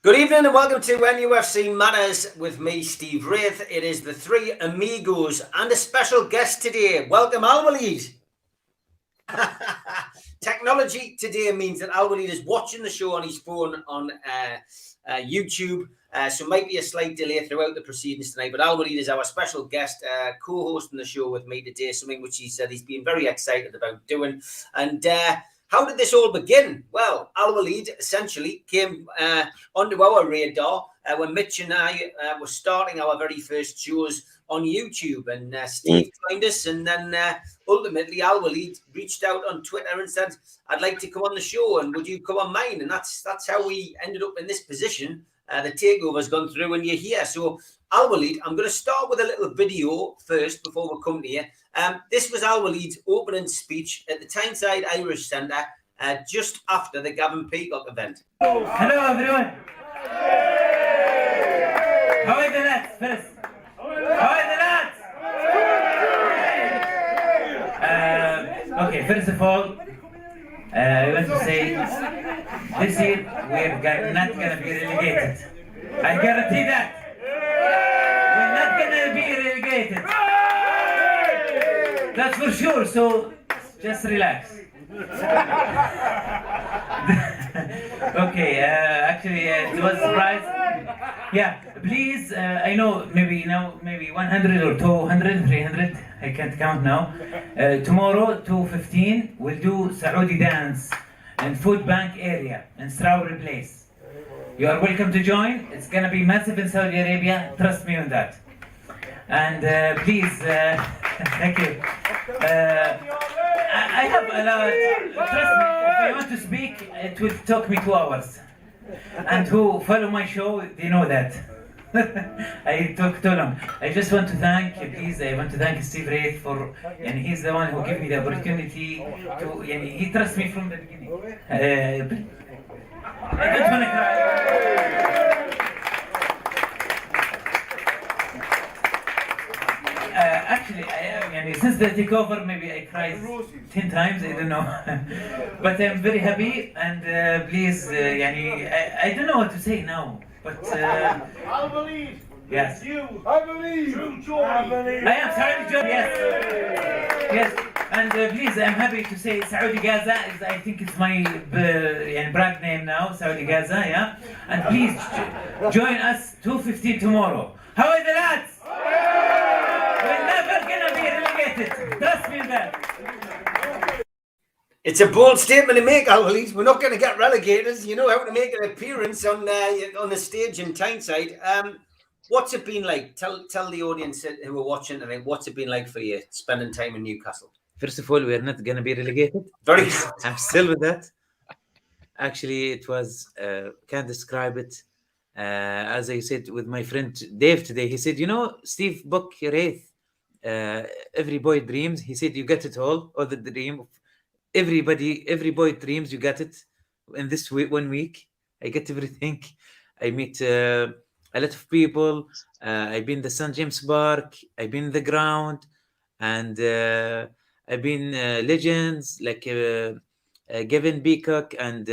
Good evening and welcome to NUFC Matters with me, Steve Wraith. It is the three Amigos and a special guest today. Welcome, Alwaleed. Technology today means that Alwaleed is watching the show on his phone on YouTube, so might be a slight delay throughout the proceedings tonight, but Alwaleed is our special guest, co-hosting the show with me today, something which he said he's been very excited about doing. And how did this all begin? Well, Alwaleed essentially came onto our radar when Mitch and I were starting our very first shows on YouTube, and Steve joined us, and then ultimately Alwaleed reached out on Twitter and said, I'd like to come on the show, and would you come on mine? And that's how we ended up in this position. The takeover's gone through and you're here. So Alwaleed, I'm going to start with a little video first before we come to you. This was Alwaleed's opening speech at the Tyneside Irish Centre just after the Gavin Peacock event. Hello everyone. How are the lads first? How are the lads? Okay, first of all, I want to say this year we're not going to be relegated. I guarantee that. We're not going to be relegated. That's for sure, so just relax. Okay, actually it was a surprise. Yeah, please, I know maybe 100 or 200, 300, I can't count now. Tomorrow, 2:15, we'll do Saudi dance in Food Bank area in Strawberry Place. You are welcome to join. It's going to be massive in Saudi Arabia, trust me on that. And please, thank you. I have a lot, trust me, if I want to speak, it will take me 2 hours. And who follow my show, they know that. I talk too long. I just want to thank, please, I want to thank Steve Wraith for, and he's the one who gave me the opportunity to, he trusts me from the beginning. I don't want to cry. Actually, since the takeover, maybe I cried 10 times, I don't know. But I'm very happy, and please, I don't know what to say now. But I believe. Yes. You. I believe. True joy. I believe. I am Saudi Joy. Yes. Yes. And please, I'm happy to say Saudi Gaza is, I think it's my brand name now, Saudi Gaza. Yeah. And please join us 2:15 tomorrow. How are the lads? We're never gonna be relegated. Trust me that. It's a bold statement to make, Alwaleed. We're not going to get relegated. You know how to make an appearance on the stage in Tyneside. What's it been like? Tell the audience who are watching today, what's it been like for you spending time in Newcastle? First of all, we're not going to be relegated. Very. I'm still with that. Actually, it was, can't describe it. As I said with my friend Dave today, he said, Steve Buck Wraith, every boy dreams. He said, you get it all the dream of every boy dreams. You got it in this 1 week. I get everything. I meet a lot of people. I've been the St. James Park. I've been the ground, and I've been legends like Gavin Peacock, and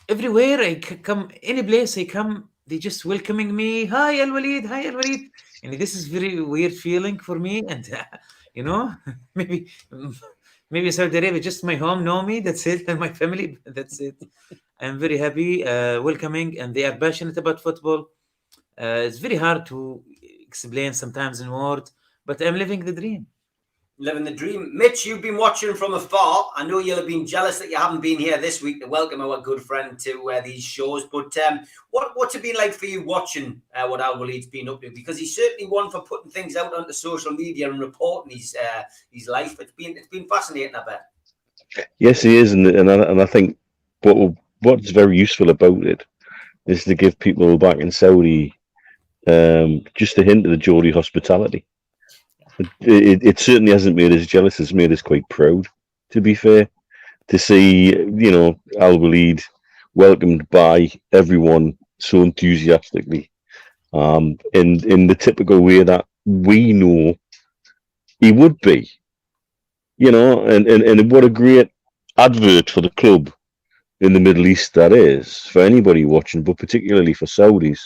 everywhere I come, any place I come, they just welcoming me. Hi Alwaleed, hi Alwaleed. And this is very weird feeling for me, and maybe Saudi Arabia, just my home, know me, that's it, and my family, that's it. I'm very happy, welcoming, and they are passionate about football. It's very hard to explain sometimes in words, but I'm living the dream. Living the dream. Mitch, you've been watching from afar. I know you'll have been jealous that you haven't been here this week to welcome our good friend to these shows. But what's it been like for you watching what Alwaleed's been up to? Because he's certainly one for putting things out onto social media and reporting his life. It's been fascinating, I bet. Yes, he is, and I think what's very useful about it is to give people back in Saudi just a hint of the Geordie hospitality. It certainly hasn't made us jealous. It's made us quite proud, to be fair, to see Alwaleed welcomed by everyone so enthusiastically, in the typical way that we know he would be. And what a great advert for the club in the Middle East that is for anybody watching, but particularly for Saudis,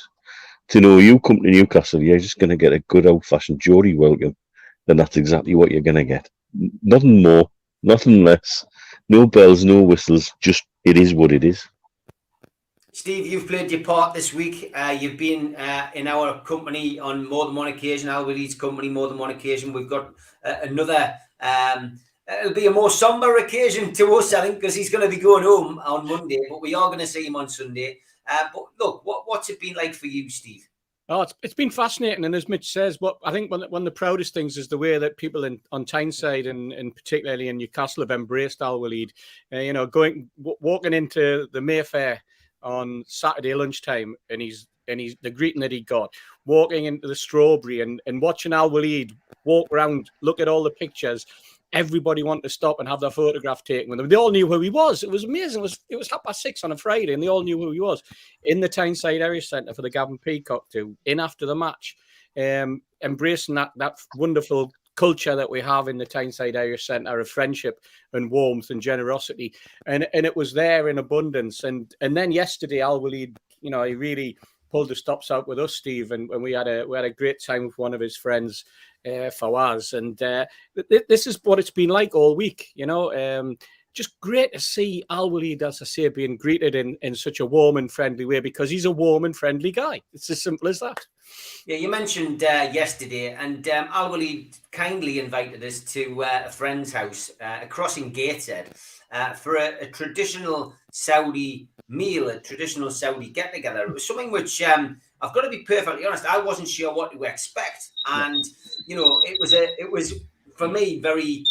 to know you come to Newcastle, you're just going to get a good old-fashioned Geordie welcome, then that's exactly what you're going to get. Nothing more, nothing less. No bells, no whistles. Just it is what it is. Steve, you've played your part this week. You've been in our company on more than one occasion, Alwaleed's company more than one occasion. We've got another. It'll be a more somber occasion to us, I think, because he's going to be going home on Monday, but we are going to see him on Sunday. But look, what's it been like for you, Steve? Oh, it's been fascinating, and as Mitch says, what I think one of the proudest things is the way that people on Tyneside and particularly in Newcastle have embraced Alwaleed. Walking into the Mayfair on Saturday lunchtime, and he's the greeting that he got, walking into the Strawberry and watching Alwaleed walk around, look at all the pictures. Everybody wanted to stop and have their photograph taken with him. They all knew who he was. It was amazing. It was 6:30 on a Friday, and they all knew who he was. In the Tyneside Area Centre for the Gavin Peacock in after the match, embracing that wonderful culture that we have in the Tyneside Area Centre of friendship and warmth and generosity, and it was there in abundance. And then yesterday, Alwaleed, he really pulled the stops out with us, Steve, and we had a great time with one of his friends, Fawaz, and this is what it's been like all week. Just great to see Alwaleed, as I say, being greeted in such a warm and friendly way, because he's a warm and friendly guy. It's as simple as that. Yeah, you mentioned yesterday, and Alwaleed kindly invited us to a friend's house across in Gateshead for a traditional Saudi meal, a traditional Saudi get-together. It was something which, I've got to be perfectly honest, I wasn't sure what to expect. And, it was for me very,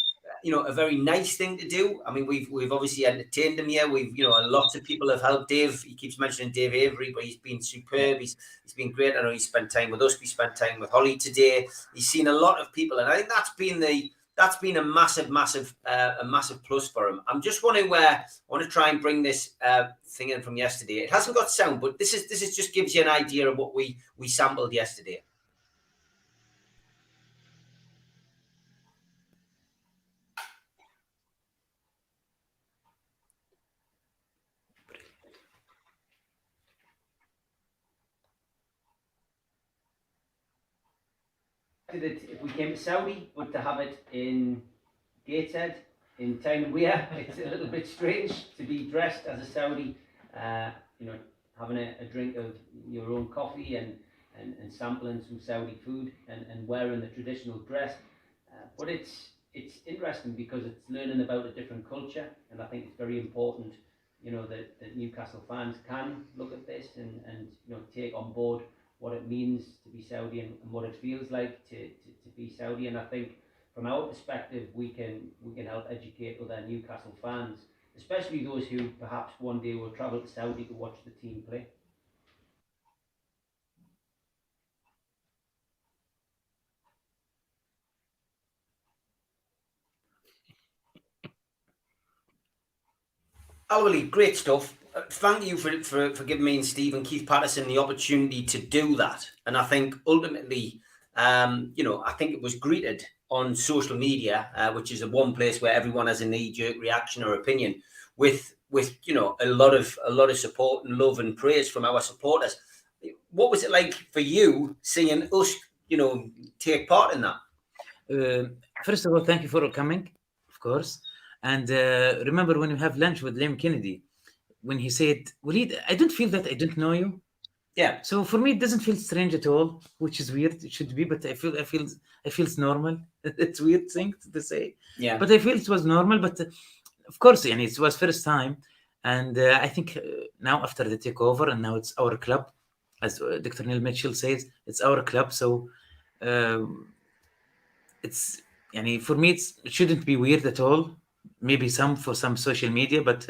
a very nice thing to do. I mean, we've obviously entertained him here. We've, lots of people have helped Dave. He keeps mentioning Dave Avery, but he's been superb. He's been great. I know he spent time with us. We spent time with Holly today. He's seen a lot of people, and I think that's been a massive plus for him. I'm just wondering where I want to try and bring this thing in from yesterday. It hasn't got sound, but this is just gives you an idea of what we sampled yesterday. If we came to Saudi, but to have it in Gateshead, in Tyne and Weir, it's a little bit strange to be dressed as a Saudi, having a drink of your own coffee and sampling some Saudi food and wearing the traditional dress. But it's interesting because it's learning about a different culture, and I think it's very important, that Newcastle fans can look at this and take on board what it means to be Saudi and what it feels like to be Saudi. And I think from our perspective, we can help educate other Newcastle fans, especially those who perhaps one day will travel to Saudi to watch the team play. Alwaleed, great stuff. Thank you for giving me and Steve and Keith Patterson the opportunity to do that. And I think ultimately, I think it was greeted on social media, which is the one place where everyone has a knee-jerk reaction or opinion, with a lot of support and love and praise from our supporters. What was it like for you seeing us, take part in that? First of all, thank you for coming, of course. And remember when you have lunch with Liam Kennedy, when he said, "Waleed, I don't feel that I don't know you." Yeah. So for me, it doesn't feel strange at all, which is weird. It should be, but I feel it's normal. It's a weird thing to say. Yeah. But I feel it was normal. But of course, it was first time, and I think now after the takeover, and now it's our club, as Dr. Neil Mitchell says, it's our club. So it's for me, it shouldn't be weird at all. maybe some for some social media, but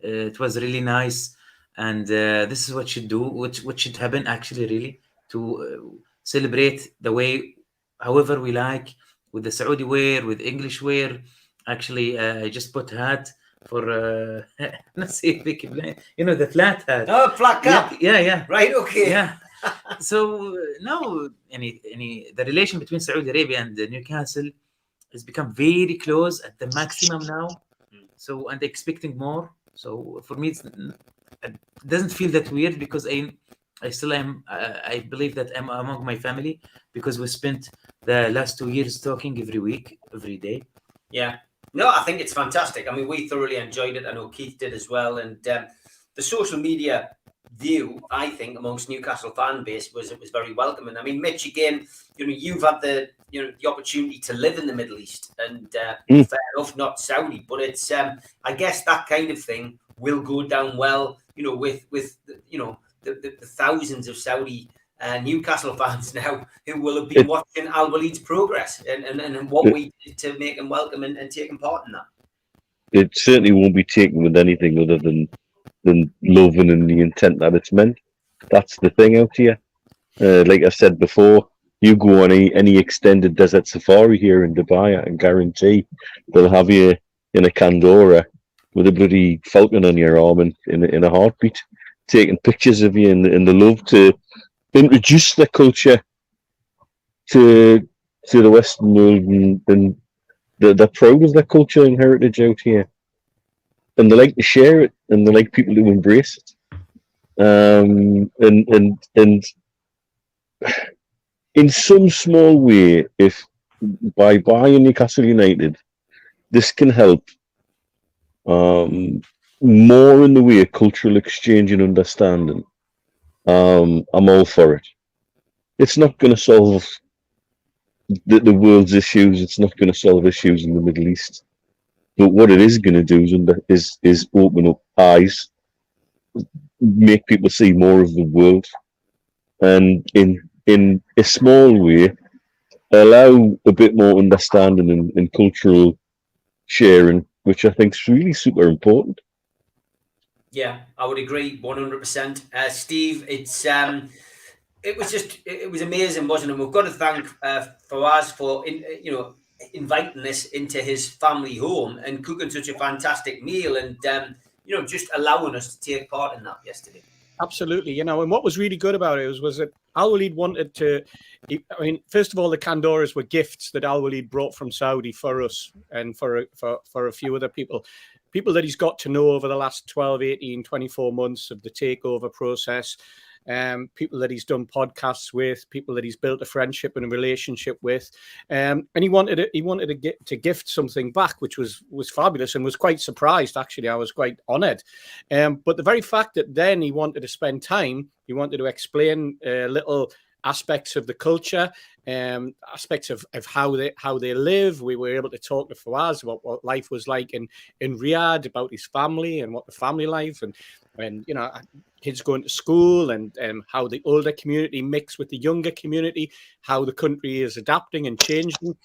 it was really nice. And this is what should do, what should happen actually, really, to celebrate the way, however we like, with the Saudi wear, with English wear. Actually, I just put hat for let's see if we can, the flat hat. Oh, flat cap. Yeah. Right. Okay. Yeah. So now, the relation between Saudi Arabia and Newcastle has become very close at the maximum now. So, and expecting more. So for me, it doesn't feel that weird, because I still am. I believe that I'm among my family, because we spent the last 2 years talking every week, every day. Yeah. No, I think it's fantastic. I mean, we thoroughly enjoyed it. I know Keith did as well. And the social media view, I think, amongst Newcastle fan base was very welcoming. I mean, Mitch, again, you've had the opportunity to live in the Middle East, and fair enough, not Saudi, but it's I guess that kind of thing will go down well, with the thousands of Saudi Newcastle fans now who will have been watching Alwaleed's progress and what we did to make him welcome and taking part in that. It certainly won't be taken with anything other than loving and the intent that it's meant. That's the thing out here. Like I said before, you go on any extended desert safari here in Dubai, I can guarantee they'll have you in a Kandora with a bloody falcon on your arm in a heartbeat, taking pictures of you in the love to introduce the culture to the Western world, and they're proud of their culture and heritage out here, and they like to share it, and they like people to embrace it. And in some small way, if by buying Newcastle United, this can help more in the way of cultural exchange and understanding, I'm all for it. It's not going to solve the world's issues. It's not going to solve issues in the Middle East. But what it is going to do is open up eyes, make people see more of the world, and in a small way, allow a bit more understanding and cultural sharing, which I think is really super important. Yeah, I would agree 100%. Steve, it was amazing, wasn't it? We've got to thank Fawaz for inviting us into his family home and cooking such a fantastic meal, and just allowing us to take part in that yesterday. Absolutely, and what was really good about it was that Alwaleed wanted to. I mean, first of all, the Kandoras were gifts that Alwaleed brought from Saudi for us and for a few other people that he's got to know over the last 12, 18, 24 months of the takeover process. People that he's done podcasts with, people that he's built a friendship and a relationship with, and he wanted to gift something back, which was fabulous, and was quite surprised. Actually, I was quite honoured. But the very fact that then he wanted to spend time, he wanted to explain little aspects of the culture, aspects of how they live. We were able to talk to Fawaz about what life was like in Riyadh, about his family and what the family life and kids going to school, and how the older community mix with the younger community, how the country is adapting and changing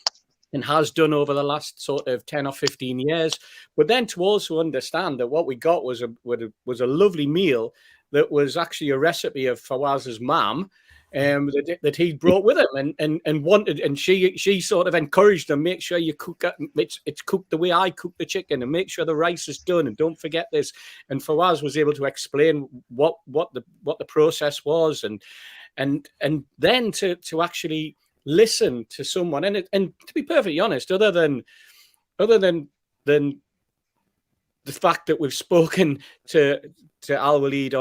and has done over the last sort of 10 or 15 years. But then to also understand that what we got was a lovely meal that was actually a recipe of Fawaz's mum, that he brought with him and wanted, and she sort of encouraged him, make sure you cook it's cooked the way I cook the chicken, and make sure the rice is done, and don't forget this. And Fawaz was able to explain what the process was, and then to actually listen to someone, and to be perfectly honest, other than the fact that we've spoken to Alwaleed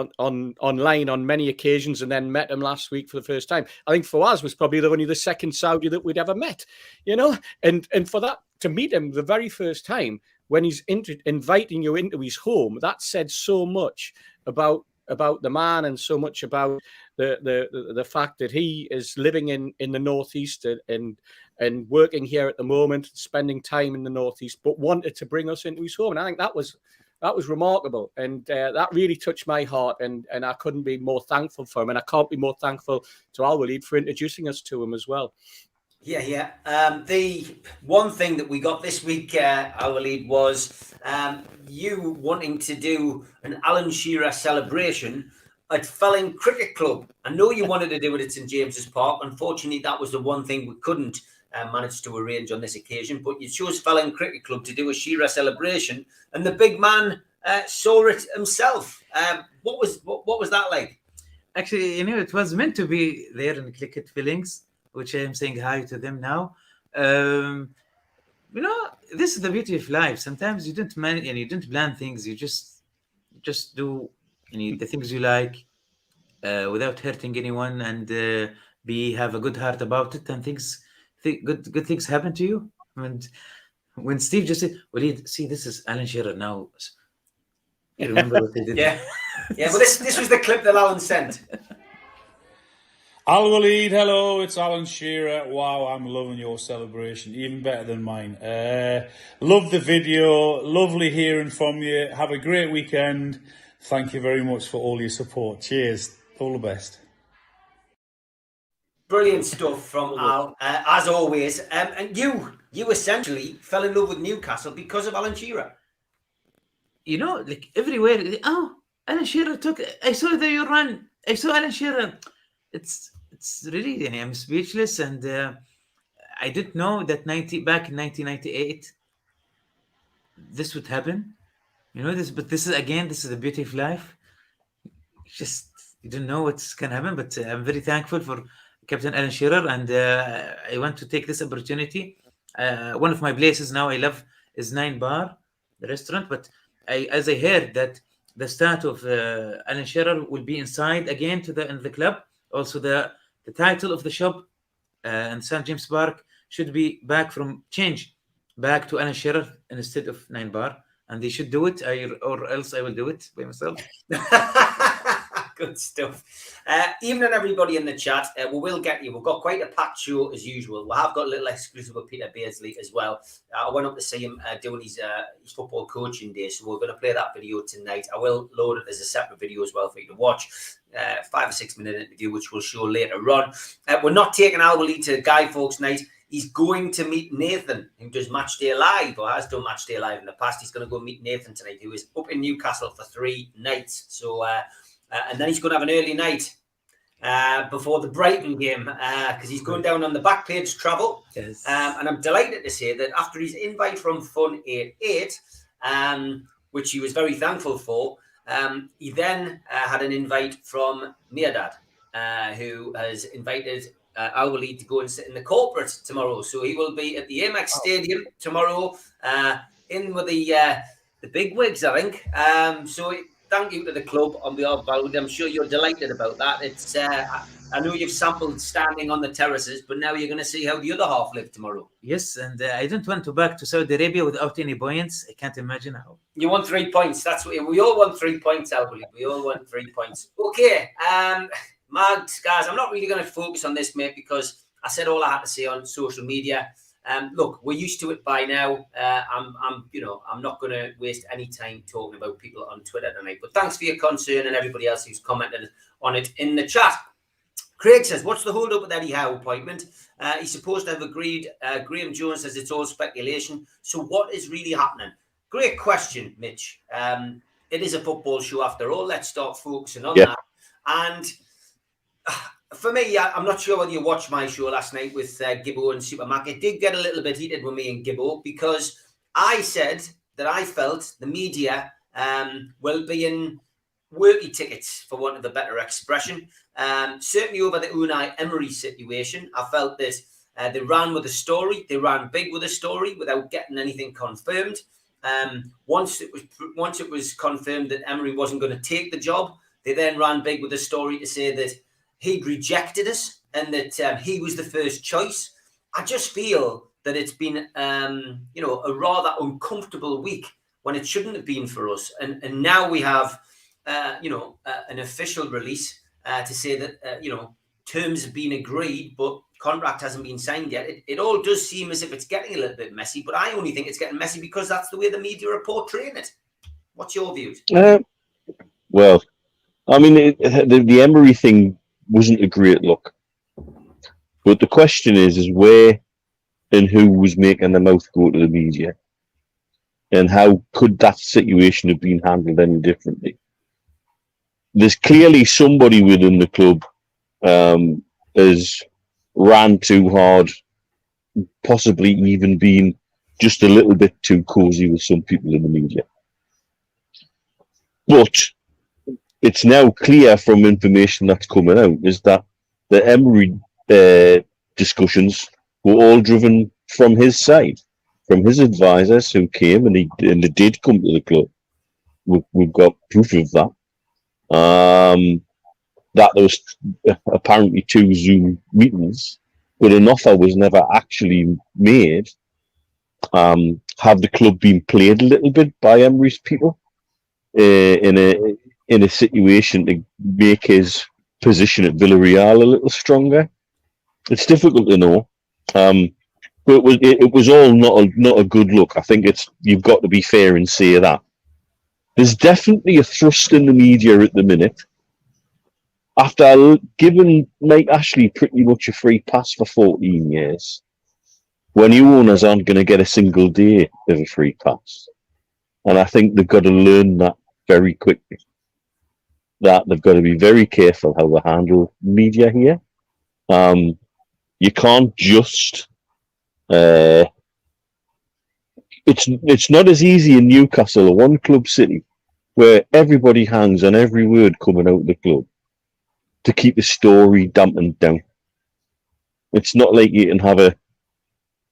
online on many occasions, and then met him last week for the first time, I think Fawaz was probably only the second Saudi that we'd ever met, and for that, to meet him the very first time when he's inviting you into his home, that said so much about the man, and so much about the fact that he is living in the Northeast and working here at the moment, spending time in the Northeast, but wanted to bring us into his home. And I think that was remarkable, and that really touched my heart, and I couldn't be more thankful for him, and I can't be more thankful to Alwaleed for introducing us to him as well. Yeah. The one thing that we got this week, Alwaleed, was you wanting to do an Alan Shearer celebration at Felling Cricket Club. I know you wanted to do it at St James's Park. Unfortunately, that was the one thing we couldn't manage to arrange on this occasion. But you chose Felling Cricket Club to do a Shearer celebration, and the big man saw it himself. What was that like? Actually, it was meant to be there in Cricket Fillings, which I am saying hi to them now. This is the beauty of life. Sometimes you don't manage and you don't plan things. You just do the things you like without hurting anyone, and have a good heart about it, and good things happen to you. And when Steve just said, "Waleed, see, this is Alan Shearer now." You remember what they did? Yeah. Well, this was the clip that Alan sent. Alwaleed, hello, it's Alan Shearer. Wow, I'm loving your celebration, even better than mine. Love the video, lovely hearing from you. Have a great weekend. Thank you very much for all your support. Cheers, all the best. Brilliant stuff from Al, as always. And you essentially fell in love with Newcastle because of Alan Shearer. Like everywhere. Oh, Alan Shearer I saw that you run. I saw Alan Shearer. It's really, I'm speechless, and I didn't know that back in 1998 this would happen. But this is the beauty of life. Just you don't know what's gonna happen, but I'm very thankful for Captain Alan Shearer, and I want to take this opportunity. One of my places now I love is 9 Bar, the restaurant, but as I heard that the statue of Alan Shearer will be inside again in the club. Also, the title of the shop in St James Park should be change back to Alan Shearer instead of 9 Bar, and they should do it, or else I will do it by myself. Good stuff. Evening, everybody in the chat. We will get you. We've got quite a packed show as usual. We have got a little exclusive with Peter Beardsley as well. I went up to see him doing his football coaching day, so we're going to play that video tonight. I will load it as a separate video as well for you to watch. 5 or 6 minute interview, which we'll show later on. We're not taking Alwaleed to Guy Fawkes night. He's going to meet Nathan, who does Matchday Live, or has done Matchday Live in the past. He's going to go meet Nathan tonight, who is up in Newcastle for 3 nights. So, and then he's going to have an early night before the Brighton game, because he's going down on the back page travel. Yes. And I'm delighted to say that after his invite from Fun 88, which he was very thankful for, he then had an invite from Mirdad, who has invited Alwaleed to go and sit in the corporate tomorrow. So he will be at the Amex Stadium tomorrow, in with the big wigs, I think. So thank you to the club on behalf of Alwaleed. I'm sure you're delighted about that. It's I know you've sampled standing on the terraces, but now you're going to see how the other half live tomorrow. Yes, and I don't want to back to Saudi Arabia without any points. I can't imagine how. You want 3 points. That's what we all want. 3 points, Alwaleed. We all want 3 points. Okay, Mags, guys, I'm not really going to focus on this, mate, because I said all I had to say on social media. Look, we're used to it by now. I'm not going to waste any time talking about people on Twitter tonight. But thanks for your concern and everybody else who's commented on it in the chat. Craig says, what's the hold up with Eddie Howe appointment? He's supposed to have agreed. Graeme Jones says it's all speculation. So what is really happening? Great question, Mitch. It is a football show after all. Let's start focusing on that. And for me, I'm not sure whether you watched my show last night with Gibbo and Supermac. It did get a little bit heated with me and Gibbo because I said that I felt the media will be in worky tickets, for want of a better expression. Certainly over the Unai Emery situation, I felt that they ran with a story. They ran big with a story without getting anything confirmed. Once it was confirmed that Emery wasn't going to take the job, they then ran big with a story to say that he'd rejected us and that he was the first choice. I just feel that it's been, a rather uncomfortable week when it shouldn't have been for us. And now we have, an official release to say that, terms have been agreed, but contract hasn't been signed yet. It all does seem as if it's getting a little bit messy, but I only think it's getting messy because that's the way the media are portraying it. What's your views? Well, I mean, the Emery thing wasn't a great look. But the question is where and who was making the mouth go to the media, and how could that situation have been handled any differently? There's clearly somebody within the club has ran too hard, possibly even been just a little bit too cosy with some people in the media. But it's now clear from information that's coming out is that the Emery discussions were all driven from his side, from his advisors who came, and they did come to the club. We've got proof of that. That there was apparently 2 Zoom meetings, but an offer was never actually made. Have the club been played a little bit by Emery's people in a situation to make his position at Villarreal a little stronger? It's difficult to know. But it was all not a good look. I think you've got to be fair and say that. There's definitely a thrust in the media at the minute. After giving Mike Ashley pretty much a free pass for 14 years, when new owners aren't going to get a single day of a free pass. And I think they've got to learn that very quickly. That they've got to be very careful how they handle media here. You can't just... It's not as easy in Newcastle, a one-club city, where everybody hangs on every word coming out of the club to keep the story dampened down. It's not like you can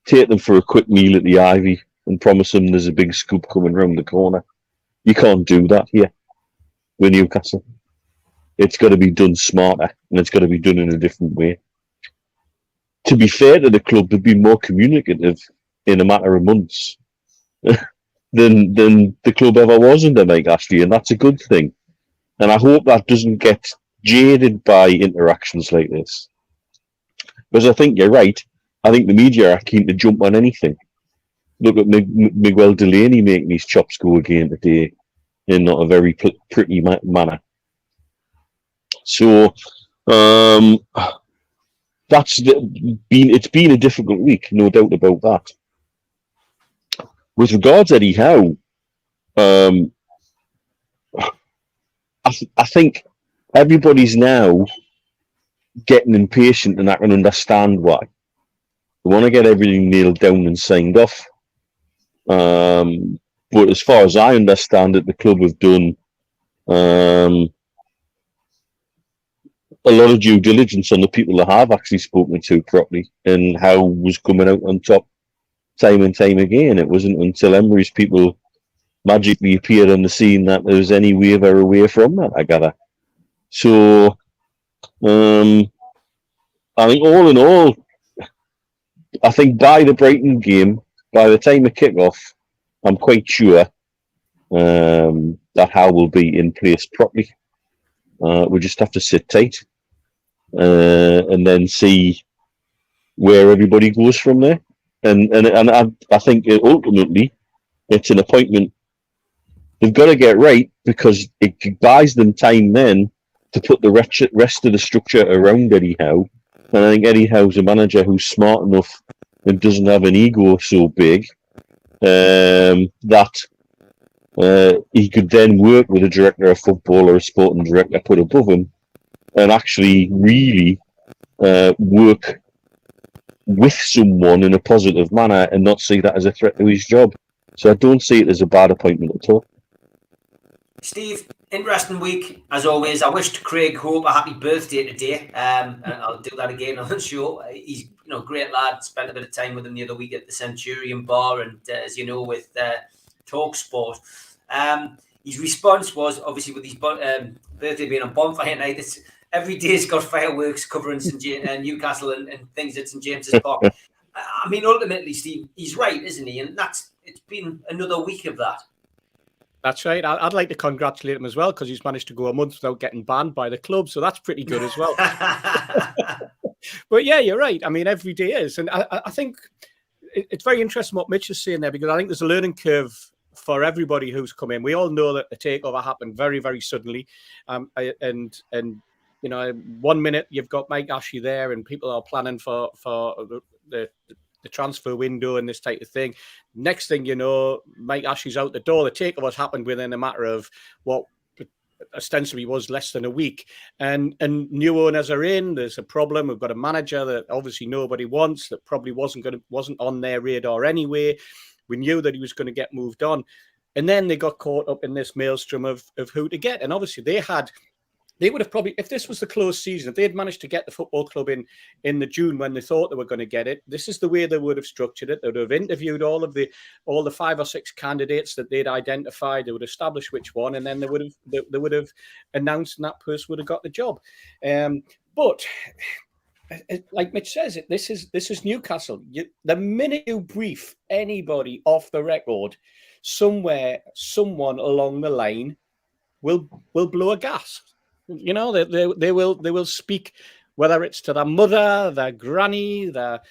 take them for a quick meal at the Ivy and promise them there's a big scoop coming round the corner. You can't do that here with Newcastle. It's got to be done smarter, and it's got to be done in a different way. To be fair to the club, they've been more communicative in a matter of months than the club ever was under Mike Ashley, and that's a good thing. And I hope that doesn't get jaded by interactions like this. Because I think you're right. I think the media are keen to jump on anything. Look at Miguel Delaney making his chops go again today in not a very pretty manner. So it's been a difficult week, no doubt about that. With regards to Eddie Howe, I think everybody's now getting impatient, and I can understand why. They want to get everything nailed down and signed off. But as far as I understand it, the club have done a lot of due diligence on the people they have actually spoken to properly, and Howe was coming out on top time and time again. It wasn't until Emery's people magically appeared on the scene that there was any waver away from that, I gather. So, I think all in all, I think by the Brighton game, by the time of kick-off, I'm quite sure that Howe will be in place properly. We just have to sit tight and then see where everybody goes from there. And I think ultimately it's an appointment they've got to get right, because it buys them time then to put the rest of the structure around Eddie Howe. And I think Eddie Howe's a manager who's smart enough and doesn't have an ego so big that he could then work with a director of football or a sporting director put above him and actually really work with someone in a positive manner and not see that as a threat to his job. So I don't see it as a bad appointment at all. Steve, interesting week as always. I wished Craig Hope a happy birthday today, and I'll do that again on the show. He's great lad. Spent a bit of time with him the other week at the Centurion Bar, and as you know, with Talk Sport. His response was obviously with his birthday being on bonfire night. Every day's got fireworks covering Newcastle and things at St James's Park. I mean, ultimately, Steve, he's right, isn't he? And it's been another week of that. That's right. I'd like to congratulate him as well, because he's managed to go a month without getting banned by the club. So that's pretty good as well. But yeah, you're right. I mean, every day is. And I think it's very interesting what Mitch is saying there, because I think there's a learning curve for everybody who's come in. We all know that the takeover happened very, very suddenly. And you know, 1 minute you've got Mike Ashley there, and people are planning for the transfer window and this type of thing. Next thing you know, Mike Ashley's out the door. The takeover's happened within a matter of what ostensibly was less than a week, and new owners are in. There's a problem. We've got a manager that obviously nobody wants, that probably wasn't on their radar anyway. We knew that he was going to get moved on, and then they got caught up in this maelstrom of who to get. And obviously they would have probably, if this was the closed season, if they had managed to get the football club in the June when they thought they were going to get it, this is the way they would have structured it. They would have interviewed all the 5 or 6 candidates that they'd identified. They would establish which one, and then they would have announced, and that person would have got the job. But like Mitch says, this is Newcastle. The minute you brief anybody off the record, someone along the line will blow a gas. You know, they will speak, whether it's to their mother, their granny, their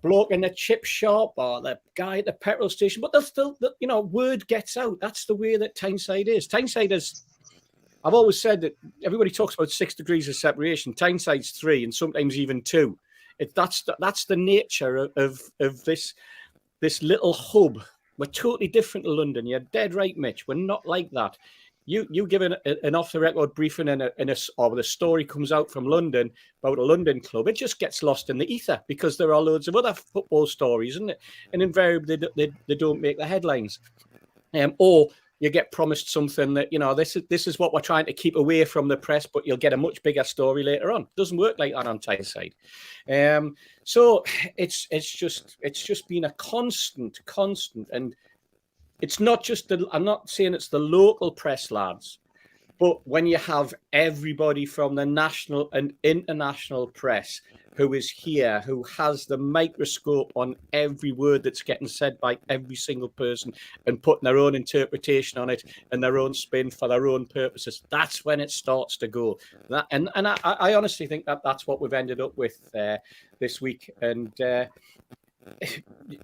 bloke in the chip shop, or the guy at the petrol station. But they'll still, you know, word gets out. That's the way that Tyneside is. Tyneside is. I've always said that everybody talks about 6 degrees of separation. Tyneside's 3, and sometimes even 2. That's the nature of this little hub. We're totally different to London. You're dead right, Mitch. We're not like that. You give an off-the-record briefing or the story comes out from London about a London club, it just gets lost in the ether because there are loads of other football stories, isn't it? And invariably they don't make the headlines. Or you get promised something that, you know, this is what we're trying to keep away from the press, but you'll get a much bigger story later on. It doesn't work like that on Tyneside. So it's just been a constant, and it's not just I'm not saying it's the local press lads, but when you have everybody from the national and international press who is here, who has the microscope on every word that's getting said by every single person and putting their own interpretation on it and their own spin for their own purposes, that's when it starts to go. I honestly think that's what we've ended up with this week. And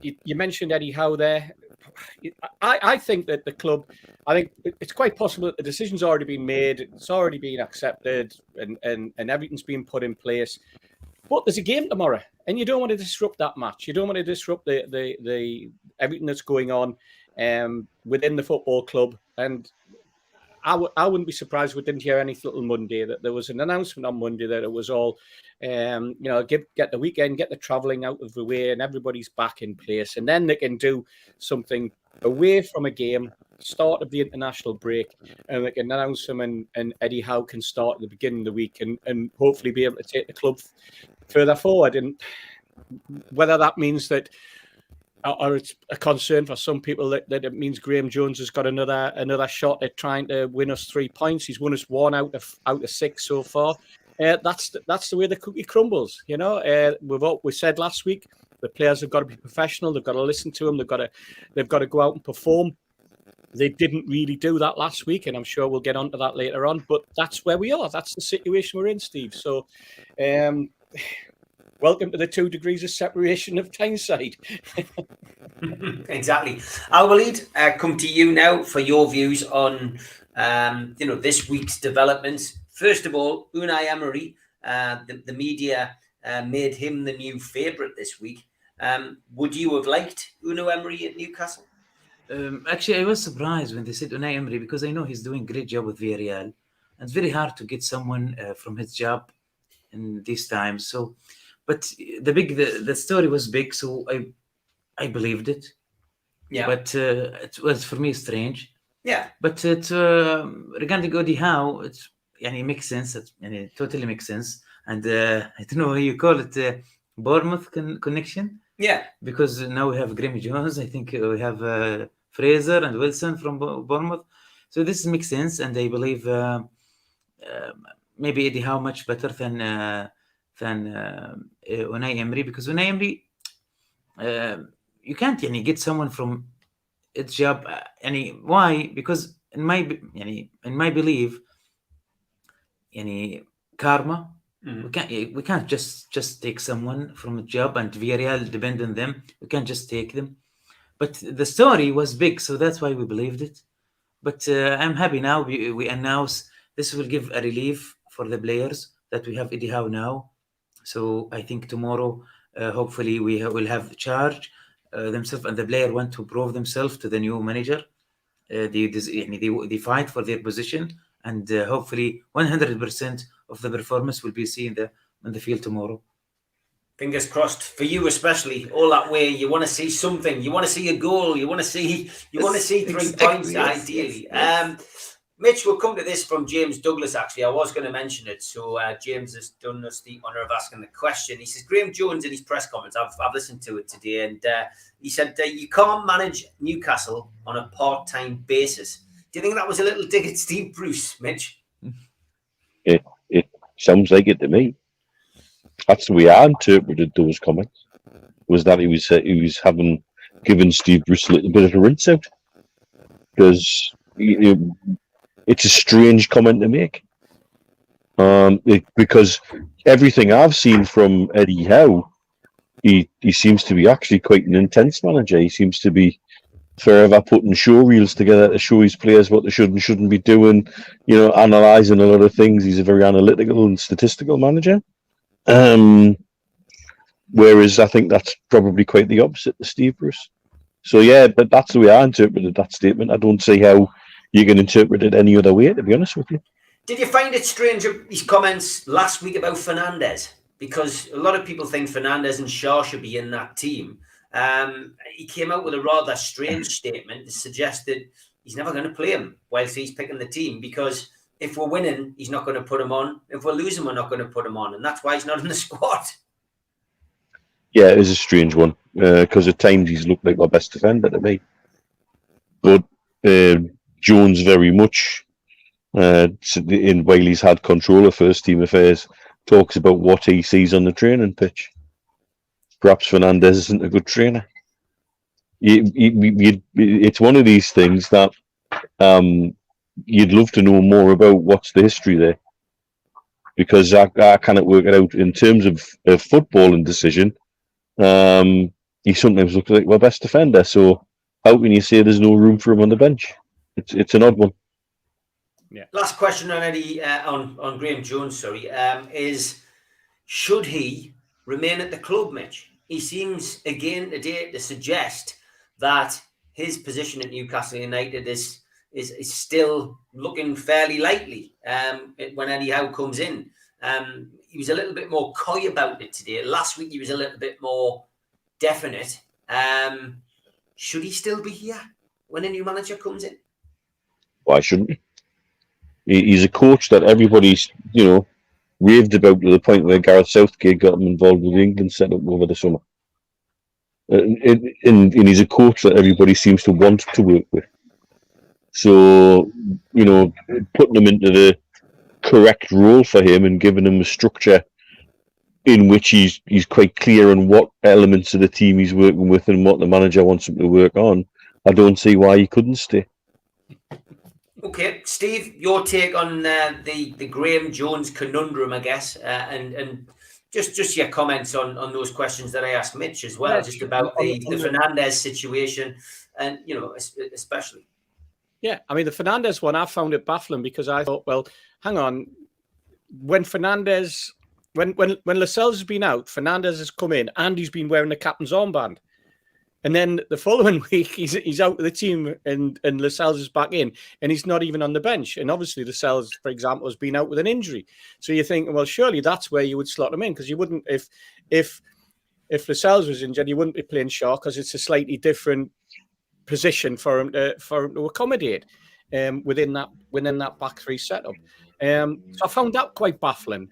you mentioned Eddie Howe there. I think that the club, I think it's quite possible that the decision's already been made, it's already been accepted, and everything's been put in place. But there's a game tomorrow, and you don't want to disrupt that match. You don't want to disrupt the everything that's going on within the football club. And I wouldn't be surprised if we didn't hear anything till Monday, that there was an announcement on Monday that it was all, get the weekend, get the travelling out of the way, and everybody's back in place. And then they can do something away from a game, start of the international break, and they can announce them, and Eddie Howe can start at the beginning of the week and hopefully be able to take the club further forward. And whether that means that, or it's a concern for some people that it means Graeme Jones has got another shot at trying to win us 3 points. He's won us 1 out of 6 so far. That's the way the cookie crumbles. You know, we said last week the players have got to be professional. They've got to listen to them. They've got to go out and perform. They didn't really do that last week, and I'm sure we'll get onto that later on. But that's where we are. That's the situation we're in, Steve. So. Welcome to the 2 degrees of separation of Tyneside. Exactly. Alwaleed, come to you now for your views on this week's developments. First of all, Unai Emery, the media made him the new favourite this week. Would you have liked Unai Emery at Newcastle? Actually, I was surprised when they said Unai Emery, because I know he's doing a great job with Villarreal. And it's very hard to get someone from his job in these times. So. But the story was big, so I believed it. Yeah. But it was for me strange. Yeah. But regarding Eddie Howe, it makes sense. It totally makes sense. And I don't know how you call it, Bournemouth connection. Yeah. Because now we have Graeme Jones. I think we have Fraser and Wilson from Bournemouth. So this makes sense, and I believe maybe Eddie Howe much better than Unai Emery, because Unai Emery, you can't get someone from its job. Why? Because in my belief, karma. Mm-hmm. We can't just take someone from a job, and Villarreal depend on them. We can't just take them. But the story was big, so that's why we believed it. But I'm happy now. We announce this will give a relief for the players that we have Eddie Howe now. So I think tomorrow, hopefully, we will have charge themselves, and the player want to prove themselves to the new manager. They fight for their position, and hopefully 100% of the performance will be seen on the field tomorrow. Fingers crossed for you, especially all that way. You want to see something. You want to see a goal. You want to see 3 points, ideally. Yes. Mitch, we'll come to this from James Douglas. Actually, I was going to mention it, so James has done us the honour of asking the question. He says, Graeme Jones in his press comments, I've listened to it today, and he said you can't manage Newcastle on a part-time basis. Do you think that was a little dig at Steve Bruce, Mitch? It sounds like it to me. That's the way I interpreted those comments. Was that he was having given Steve Bruce a little bit of a rinse out, because it's a strange comment to make. Because everything I've seen from Eddie Howe, he seems to be actually quite an intense manager. He seems to be forever putting show reels together to show his players what they should and shouldn't be doing, analysing a lot of things. He's a very analytical and statistical manager. Whereas I think that's probably quite the opposite to Steve Bruce. So yeah, but that's the way I interpreted that statement. I don't see how you can interpret it any other way, to be honest with you. Did you find it strange, his comments last week about Fernandes? Because a lot of people think Fernandes and Shaw should be in that team. He came out with a rather strange statement to suggest that he's never going to play him whilst he's picking the team, because if we're winning, he's not going to put him on. If we're losing, we're not going to put him on. And that's why he's not in the squad. Yeah, it is a strange one, because at times he's looked like our best defender to me. But Jones very much, while he's had control of first team affairs, talks about what he sees on the training pitch. Perhaps Fernandes isn't a good trainer. It's one of these things that you'd love to know more about what's the history there, because I cannot work it out in terms of football and decision. He sometimes looks like our best defender, so how can you say there's no room for him on the bench? It's an odd one. Yeah. Last question on Eddie on Graeme Jones, is should he remain at the club, Mitch? He seems again today to suggest that his position at Newcastle United is still looking fairly likely when Eddie Howe comes in. He was a little bit more coy about it today. Last week he was a little bit more definite. Should he still be here when a new manager comes in? Why shouldn't he? He's a coach that everybody's, raved about to the point where Gareth Southgate got him involved with the England setup over the summer. And he's a coach that everybody seems to want to work with. So, putting him into the correct role for him and giving him a structure in which he's quite clear on what elements of the team he's working with and what the manager wants him to work on, I don't see why he couldn't stay. Okay, Steve, your take on the Graeme Jones conundrum, I guess, and just your comments on those questions that I asked Mitch as well, just about the Fernandes situation, and especially. Yeah, I mean the Fernandes one, I found it baffling because I thought, well, hang on, when Fernandes, when Lascelles has been out, Fernandes has come in and he's been wearing the captain's armband. And then the following week, he's out of the team and Lascelles is back in and he's not even on the bench. And obviously Lascelles, for example, has been out with an injury. So you're thinking, well, surely that's where you would slot him in, because you wouldn't, if Lascelles was injured, you wouldn't be playing Shaw because it's a slightly different position for him to accommodate within that back three setup. So I found that quite baffling.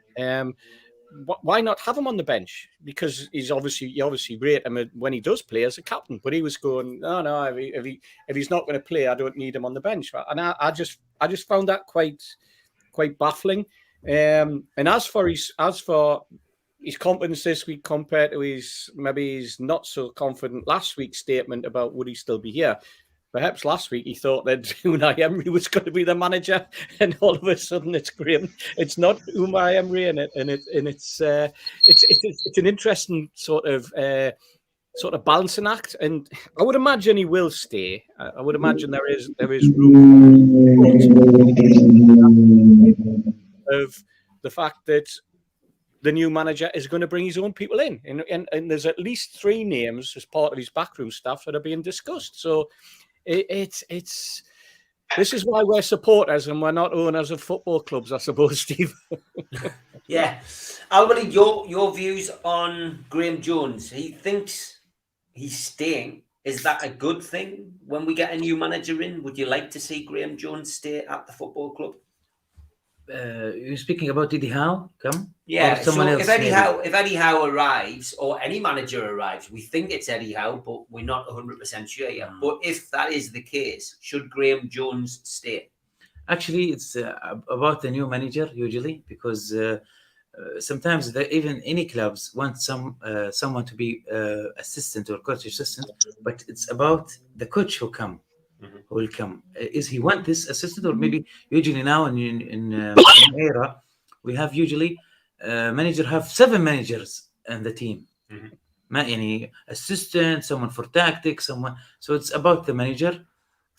Why not have him on the bench? Because you obviously rate him when he does play as a captain. But he was going, no, if he's not going to play, I don't need him on the bench. And I just found that quite baffling. And as for his confidence this week compared to his not so confident last week's statement about would he still be here. Perhaps last week he thought that Unai Emery was going to be the manager, and all of a sudden it's Graeme. It's not Unai Emery, and it's an interesting sort of balancing act. And I would imagine he will stay. I would imagine there is room the fact that the new manager is going to bring his own people in. And there's at least 3 names as part of his backroom staff that are being discussed. So it's this is why we're supporters and we're not owners of football clubs, I suppose, Steve. Yeah. Alwaleed, your views on Graeme Jones. He thinks he's staying. Is that a good thing when we get a new manager in? Would you like to see Graeme Jones stay at the football club? You're speaking about Eddie Howe? Come? Yeah, Or someone so else, if maybe? Eddie Howe arrives, or any manager arrives, we think it's Eddie Howe, but we're not 100% sure yet. But if that is the case, should Graeme Jones stay? Actually, it's about the new manager usually, because sometimes even any clubs want someone to be assistant or coach assistant, but it's about the coach who will come. Is he want this assistant, or maybe usually now in era we have usually manager have 7 managers in the team. Any assistant, someone for tactics, someone. So it's about the manager.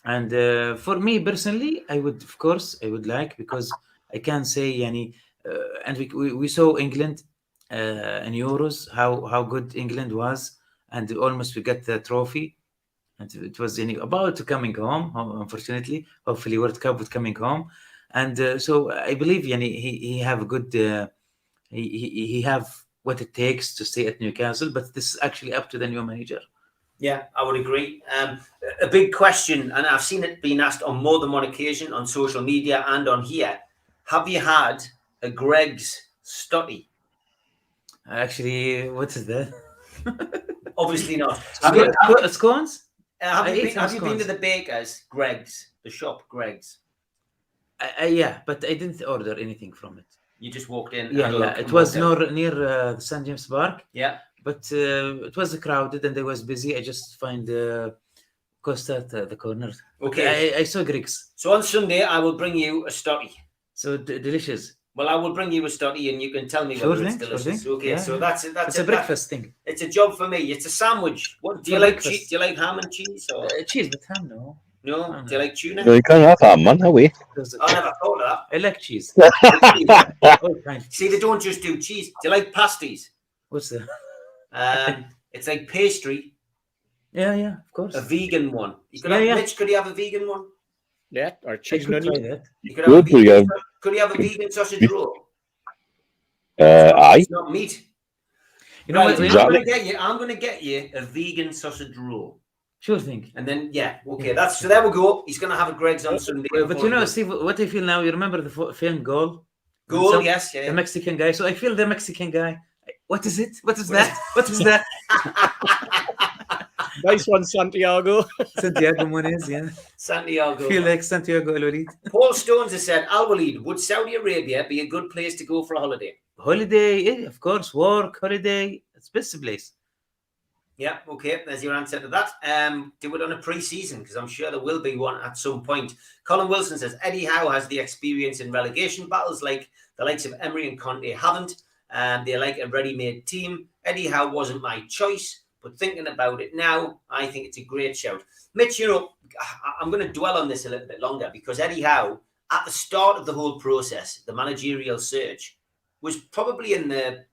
And for me personally, I would like, because I can say and we saw England in Euros how good England was, and almost we got the trophy, and it was about to coming home. Unfortunately, hopefully World Cup was coming home, and so I believe he have a good he have what it takes to stay at Newcastle, but this is actually up to the new manager. Yeah, I would agree. A big question, and I've seen it being asked on more than one occasion on social media and on here. Have you had a Greg's Stotty? Actually, what is that? Obviously not. Scones? Have you been to the baker's, Greg's, the shop, Greg's? Yeah, but I didn't order anything from it. You just walked in. Yeah. It was near St. James Park. Yeah. But it was crowded and I was busy. I just find Costa at the corner. Okay. I saw Greeks. So on Sunday, I will bring you a Stotty. So delicious. Well, I will bring you a Stotty and you can tell me whether it's delicious. Okay, so that's it. It's a breakfast thing. It's a job for me. It's a sandwich. What do you like? Do you like ham and cheese? Or? Cheese with ham, no. No? Do you like tuna? No, you can't have ham, man. How we? I never thought of that. I like cheese. See, they don't just do cheese. Do you like pasties? What's that? It's like pastry. Yeah, of course. A vegan one. You could have, Mitch, could you have a vegan one? Yeah, or cheese I could try nugget. that. You could have a vegan, could you have a vegan sausage roll? Aye. It's not meat. You know Right, what? Exactly. I'm gonna get you a vegan sausage roll. Sure thing. And then okay, so there we go. He's gonna have a Greg's on Sunday. But you know, Steve, what I feel now, you remember the film Goal? Goal, yes, The Mexican guy. So I feel the Mexican guy. What is it? What is that? What is that? Nice one, Santiago. Santiago Muniz, yeah. Santiago. Feel like Santiago Alwaleed. Paul Stones has said, Alwaleed, would Saudi Arabia be a good place to go for a holiday? Holiday, yeah, of course. Work, holiday. It's best place. Yeah, okay. There's your answer to that. Do it on a pre-season, because I'm sure there will be one at some point. Colin Wilson says, Eddie Howe has the experience in relegation battles like the likes of Emery and Conte haven't. They're like a ready-made team. Eddie Howe wasn't my choice, but thinking about it now, I think it's a great shout. Mitch, you know, I'm going to dwell on this a little bit longer, because Eddie Howe, at the start of the whole process, the managerial search, was probably in the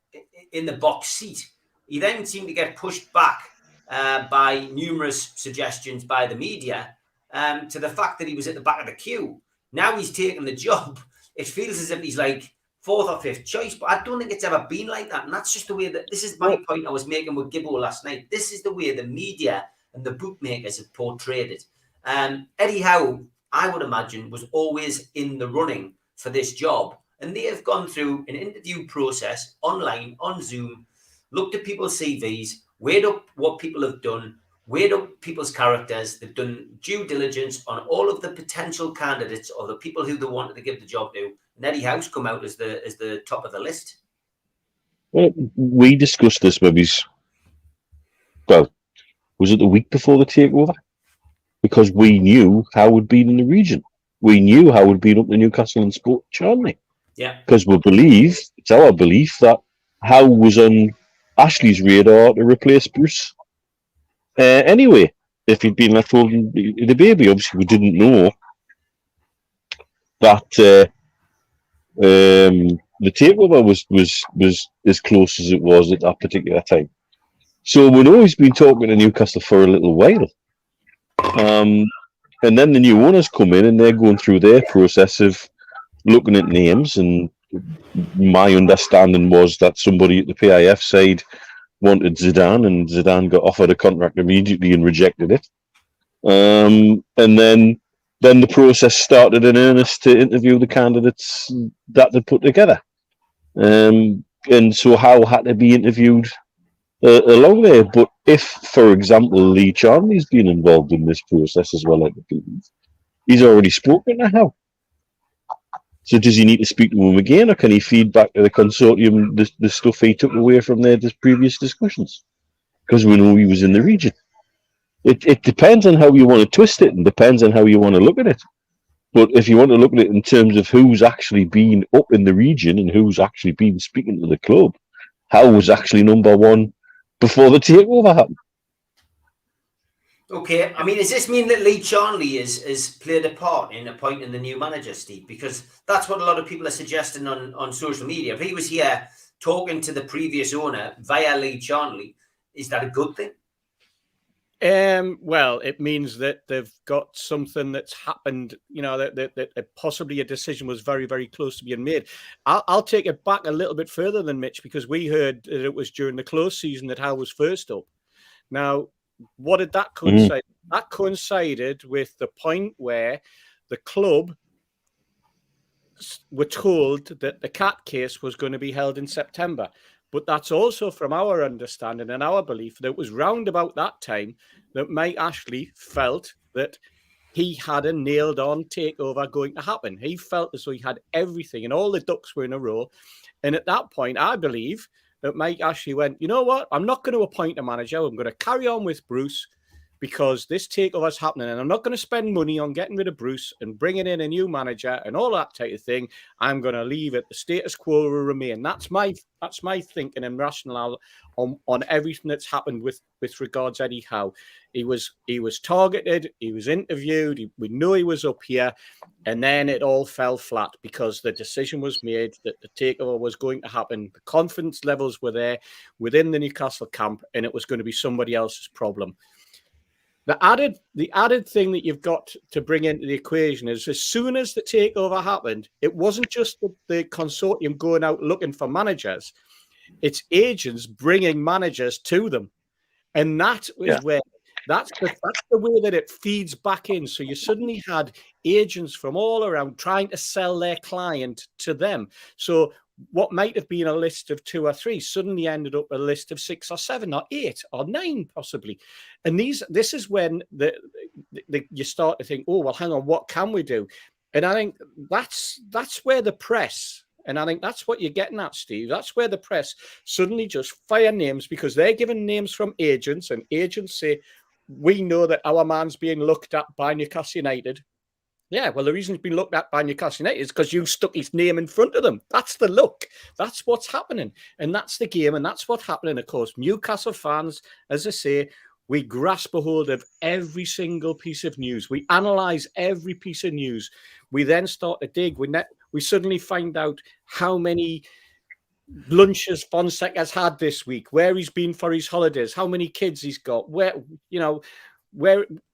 box seat. He then seemed to get pushed back by numerous suggestions by the media to the fact that he was at the back of the queue. Now he's taken the job. It feels as if he's like 4th or 5th choice, but I don't think it's ever been like that. And that's just the way that, this is my point I was making with Gibbo last night. This is the way the media and the bookmakers have portrayed it. Eddie Howe, I would imagine, was always in the running for this job. And they have gone through an interview process online, on Zoom, looked at people's CVs, weighed up what people have done, weighed up people's characters. They've done due diligence on all of the potential candidates or the people who they wanted to give the job to. And Eddie Howe's come out as the top of the list. Well, we discussed this maybe, was it the week before the takeover? Because we knew how we'd been in the region. We knew how we'd been up to Newcastle and spoke to Charlie. Yeah. Because it's our belief that Howe was on Ashley's radar to replace Bruce. Anyway, if he'd been left holding the baby, obviously we didn't know that the takeover was as close as it was at that particular time. So we know he's been talking to Newcastle for a little while. And then the new owners come in and they're going through their process of looking at names. And my understanding was that somebody at the PIF side wanted Zidane, and Zidane got offered a contract immediately and rejected it. And then the process started in earnest to interview the candidates that they put together. And so Howe had to be interviewed along there. But if, for example, Lee Charnley's been involved in this process as well, he's already spoken to Howe. So does he need to speak to him again, or can he feed back to the consortium the stuff he took away from their previous discussions? Because we know he was in the region. It depends on how you want to twist it, and depends on how you want to look at it. But if you want to look at it in terms of who's actually been up in the region and who's actually been speaking to the club, Howe was actually number one before the takeover happened. Okay, I mean, does this mean that Lee Charnley is played a part in appointing the new manager, Steve? Because that's what a lot of people are suggesting on social media. If he was here talking to the previous owner via Lee Charnley, is that a good thing? Well, it means that they've got something that's happened, you know, that possibly a decision was very, very close to being made. I'll take it back a little bit further than Mitch, because we heard that it was during the close season that Howe was first up. Now, what did that coincide? That coincided with the point where the club were told that the cat case was going to be held in September. But that's also from our understanding and our belief that it was round about that time that Mike Ashley felt that he had a nailed-on takeover going to happen. He felt as though he had everything and all the ducks were in a row. And at that point, I believe that Mike Ashley went, you know what? I'm not going to appoint a manager. I'm going to carry on with Bruce because this takeover is happening, and I'm not going to spend money on getting rid of Bruce and bringing in a new manager and all that type of thing. I'm going to leave it. The status quo will remain. That's my thinking and rationale on everything that's happened with regards Eddie Howe. He was targeted. He was interviewed. We knew he was up here, and then it all fell flat because the decision was made that the takeover was going to happen. The confidence levels were there within the Newcastle camp, and it was going to be somebody else's problem. The added thing that you've got to bring into the equation is as soon as the takeover happened, it wasn't just the consortium going out looking for managers. It's agents bringing managers to them. And that is where that's the way that it feeds back in. So you suddenly had agents from all around trying to sell their client to them. So what might have been a list of 2 or 3 suddenly ended up a list of 6 or 7 or 8 or 9 possibly. And this is when you start to think, oh, well, hang on, what can we do? And I think that's where the press, and I think that's what you're getting at, Steve, that's where the press suddenly just fire names because they're given names from agents, and agents say, we know that our man's being looked at by Newcastle United. Yeah, well, the reason he's been looked at by Newcastle United is because you stuck his name in front of them. That's the look. That's what's happening. And that's the game. And that's what's happening, of course. Newcastle fans, as I say, we grasp a hold of every single piece of news. We analyse every piece of news. We then start to dig. We suddenly find out how many lunches Fonseca's had this week, where he's been for his holidays, how many kids he's got, where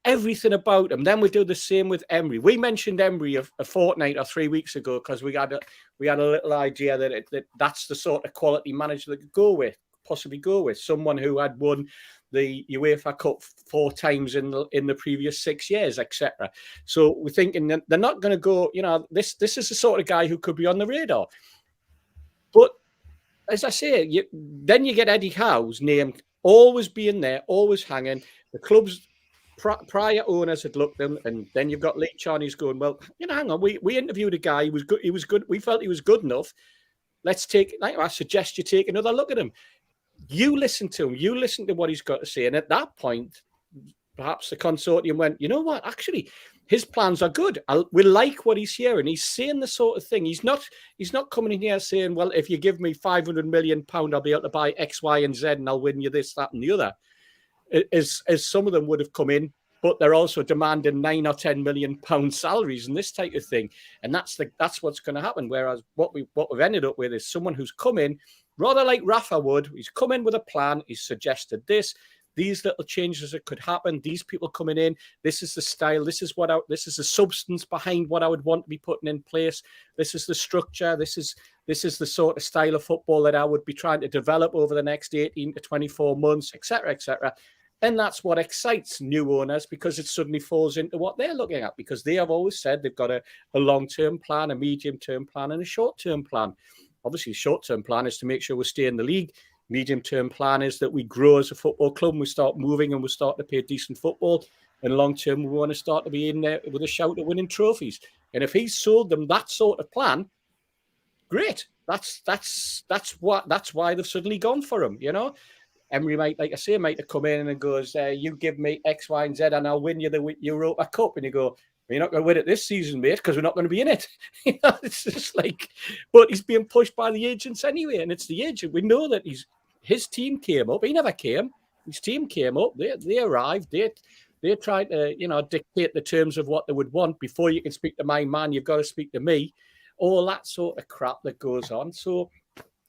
everything about him. Then we do the same with Emery. We mentioned Emery a fortnight or 3 weeks ago because we had a little idea that that's the sort of quality manager that could possibly go with someone who had won the UEFA Cup 4 times in the previous 6 years, etc. So we're thinking that they're not going to go. This is the sort of guy who could be on the radar. But as I say, then you get Eddie Howe's name always being there, always hanging. The club's prior owners had looked at him, and then you've got Lee Charnley's going, well, hang on, we interviewed a guy. He was good. We felt he was good enough. I suggest you take another look at him. You listen to him. You listen to what he's got to say. And at that point, perhaps the consortium went, you know what? Actually, his plans are good. We like what he's hearing. He's saying the sort of thing. He's not coming in here saying, well, if you give me £500 million, I'll be able to buy X, Y, and Z, and I'll win you this, that, and the other. As some of them would have come in but they're also demanding 9 or 10 million pound salaries and this type of thing. And that's what's going to happen. Whereas what we've ended up with is someone who's come in, rather like Rafa would. He's come in with a plan. He's suggested these little changes that could happen. These people coming in. This is the style. This is the substance behind what I would want to be putting in place. This is the structure. This is the sort of style of football that I would be trying to develop over the next 18 to 24 months, etc., etc. And that's what excites new owners, because it suddenly falls into what they're looking at, because they have always said they've got a long-term plan, a medium-term plan, and a short-term plan. Obviously, the short-term plan is to make sure we stay in the league. Medium-term plan is that we grow as a football club and we start moving and we start to play decent football. And long-term, we want to start to be in there with a shout at winning trophies. And if he's sold them that sort of plan, great. That's why they've suddenly gone for him, you know. Emery might, like I say, might have come in and goes, you give me X, Y, and Z, and I'll win you the Europa Cup. And you go, you're not going to win it this season, mate, because we're not going to be in it. You know, it's just like, but he's being pushed by the agents anyway, and it's the agent. We know that his team came up. He never came. His team came up. They arrived. They tried to, you know, dictate the terms of what they would want. Before you can speak to my man, you've got to speak to me. All that sort of crap that goes on. So,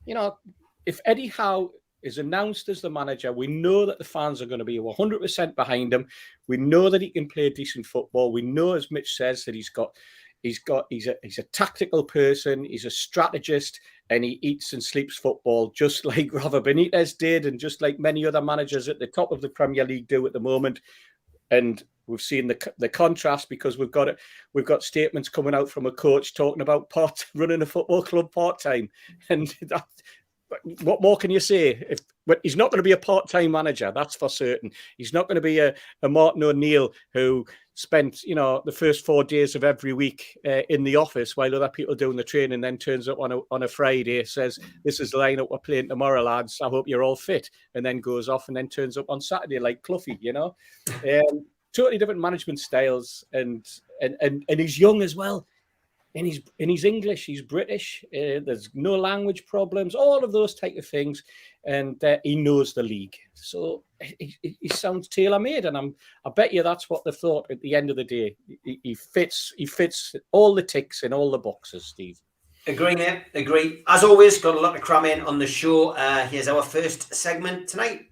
you know, if Eddie Howe is announced as the manager, we know that the fans are going to be 100% behind him. We know that he can play decent football. We know, as Mitch says, that he's a tactical person. He's a strategist, and he eats and sleeps football, just like Rafa Benitez did, and just like many other managers at the top of the Premier League do at the moment. And we've seen the contrast, because we've got statements coming out from a coach talking about running a football club part-time, and what more can you say? But he's not going to be a part-time manager, that's for certain. He's not going to be a Martin O'Neill who spent, you know, the first 4 days of every week in the office while other people doing the training, then turns up on a Friday, says, "This is the lineup we're playing tomorrow, lads. I hope you're all fit," and then goes off and then turns up on Saturday like Cloughie, you know. Totally different management styles, and he's young as well. And he's English, he's British, there's no language problems, all of those type of things, and he knows the league. So he sounds tailor-made, and I bet you that's what they thought at the end of the day. He fits all the ticks in all the boxes, Steve. Agree, mate. Agree. As always, got a lot to cram in on the show. Here's our first segment tonight.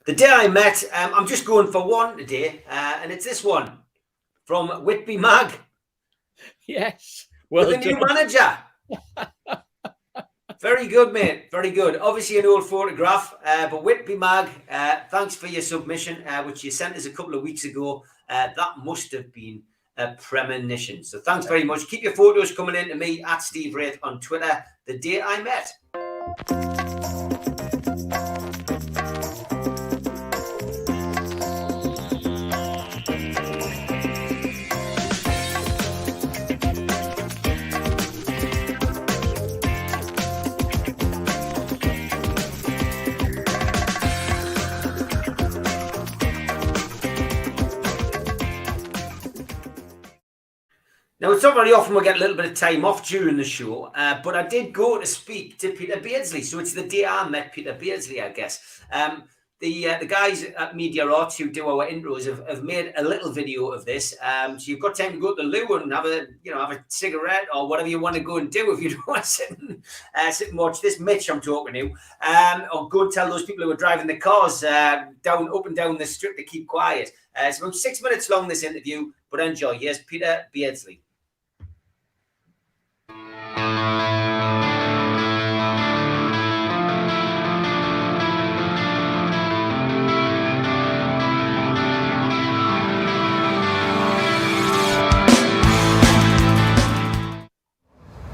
The day I met, I'm just going for one today, and it's this one from Whitby Mag. Yes. Well, the new manager. Very good, mate. Very good. Obviously an old photograph, but Whitby Mag, thanks for your submission, which you sent us a couple of weeks ago. That must have been a premonition. So thanks very much. Keep your photos coming in to me at Steve Wraith on Twitter. The day I met. Now, it's not very often we get a little bit of time off during the show, but I did go to speak to Peter Beardsley. So it's the day I met Peter Beardsley, I guess. The guys at Media Arts who do our intros have made a little video of this. So you've got time to go to the loo and have a cigarette or whatever you want to go and do if you don't want to sit and watch this Mitch I'm talking to. Or go and tell those people who are driving the cars up and down the strip to keep quiet. It's about 6 minutes long, this interview, but enjoy. Here's Peter Beardsley.